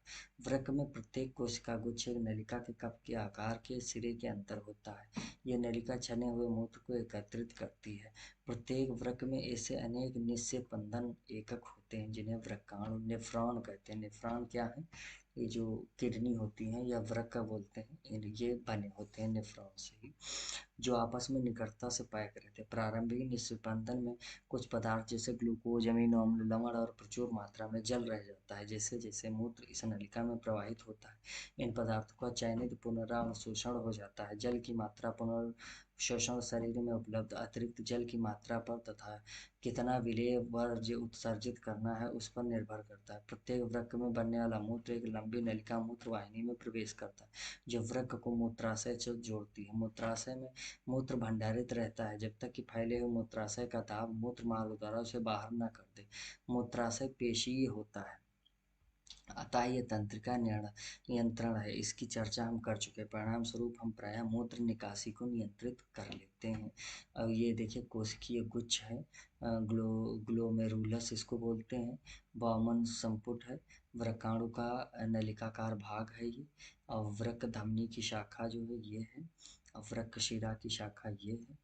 वृक्क में प्रत्येक कोशिका गुच्छ एक नलिका के कप के आकार के सिरे के अंदर होता है। यह नलिका छने हुए मूत्र को एकत्रित करती है। प्रत्येक वृक्क में ऐसे अनेक निस्पंदन एकक होते हैं जिन्हें वृक्काणु नेफ्रॉन कहते हैं। नेफ्रॉन क्या है? ये जो किडनी होती हैं या वृक्क बोलते हैं, ये बने होते हैं नेफ्रॉन से ही, जो आपस में निकटता से पैक रहते हैं। प्रारंभिक निस्पंदन में कुछ पदार्थ जैसे ग्लूकोज, अमीनो अम्ल, लवण और प्रचुर मात्रा में जल रह जाता है। जैसे जैसे मूत्र इस नलिका में प्रवाहित होता है, इन पदार्थों का चयनित पुनरावशोषण हो जाता है। जल की मात्रा पुनर्शोषण शरीर में उपलब्ध अतिरिक्त जल की मात्रा पर तथा कितना विलेय वर्ज्य उत्सर्जित करना है उस पर निर्भर करता है। प्रत्येक वृक्क में बनने वाला मूत्र एक लंबी नलिका मूत्रवाहिनी में प्रवेश करता है, जो वृक्क को मूत्राशय से जोड़ती है। मूत्राशय में मूत्र भंडारित रहता है जब तक कि फैले हुए मूत्राशय का दाब मूत्र मार्ग द्वारा उसे बाहर न कर दे। मूत्राशय पेशीय होता है, अतः ये तंत्रिका नियंत्रण है, इसकी चर्चा हम कर चुके हैं। परिणाम स्वरूप हम प्रायः मूत्र निकासी को नियंत्रित कर लेते हैं। अब ये देखिए कोशिकीय गुच्छ है, ग्लोमेरुलस इसको बोलते हैं। बौमन संपुट है, वृक्काणु का नलिकाकार भाग है ये। और वृक्क धमनी की शाखा जो है ये है, और वृक्क शिरा की शाखा ये है,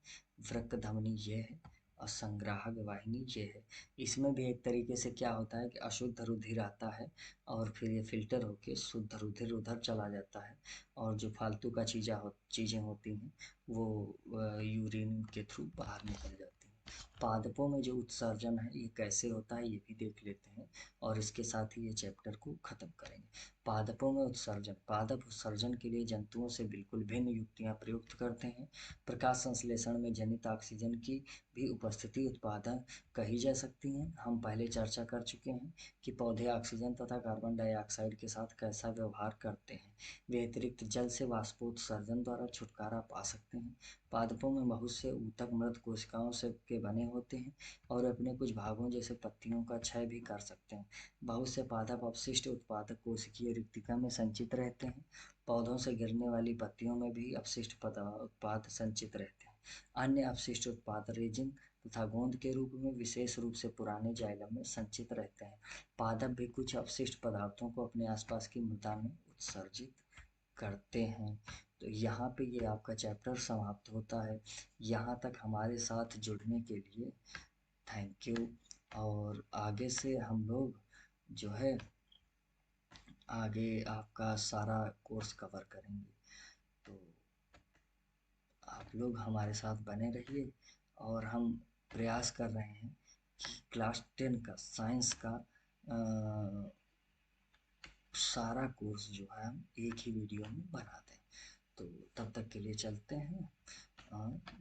वृक्क धमनी ये है, और संग्राहक वाहिनी ये है। इसमें भी एक तरीके से क्या होता है कि अशुद्ध रुधिर आता है और फिर ये फिल्टर होके शुद्ध रुधिर उधर चला जाता है, और जो फालतू का चीज़ें होती हैं वो यूरिन के थ्रू बाहर निकल जाती हैं। पादपों में जो उत्सर्जन है ये कैसे होता है ये भी देख लेते हैं, और इसके साथ ही ये चैप्टर को ख़त्म करेंगे। पादपों में उत्सर्जन। पादप उत्सर्जन के लिए जंतुओं से बिल्कुल भिन्न युक्तियाँ प्रयुक्त करते हैं। प्रकाश संश्लेषण में जनित ऑक्सीजन की भी उपस्थिति उत्पादन कही जा सकती हैं। हम पहले चर्चा कर चुके हैं कि पौधे ऑक्सीजन तथा कार्बन डाइऑक्साइड के साथ कैसा व्यवहार करते हैं। वे अतिरिक्त जल से वाष्पोत्सर्जन द्वारा छुटकारा पा सकते हैं। पादपों में बहुत से ऊतक मृत कोशिकाओं से के बने होते हैं और अपने कुछ भागों जैसे पत्तियों का क्षय भी कर सकते हैं। बहुत से पादप अपशिष्ट उत्पादक कोशिकीय रिक्तिका में संचित रहते हैं। पौधों से गिरने वाली पत्तियों में भी अपशिष्ट उत्पाद संचित रहते हैं। अन्य अपशिष्ट उत्पाद रेजिन तथा गोंद के रूप में विशेष रूप से पुराने जाइलम में संचित रहते हैं। पादप भी कुछ अपशिष्ट पदार्थों को अपने आसपास की मृदा में उत्सर्जित करते हैं। तो यहाँ पे ये आपका चैप्टर समाप्त होता है। यहाँ तक हमारे साथ जुड़ने के लिए थैंक यू। और आगे से हम लोग जो है आगे आपका सारा कोर्स कवर करेंगे। तो आप लोग हमारे साथ बने रहिए, और हम प्रयास कर रहे हैं कि क्लास 10 का साइंस का सारा कोर्स जो है हम एक ही वीडियो में बना दें। तो तब तक के लिए चलते हैं,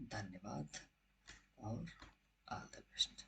धन्यवाद और ऑल द बेस्ट।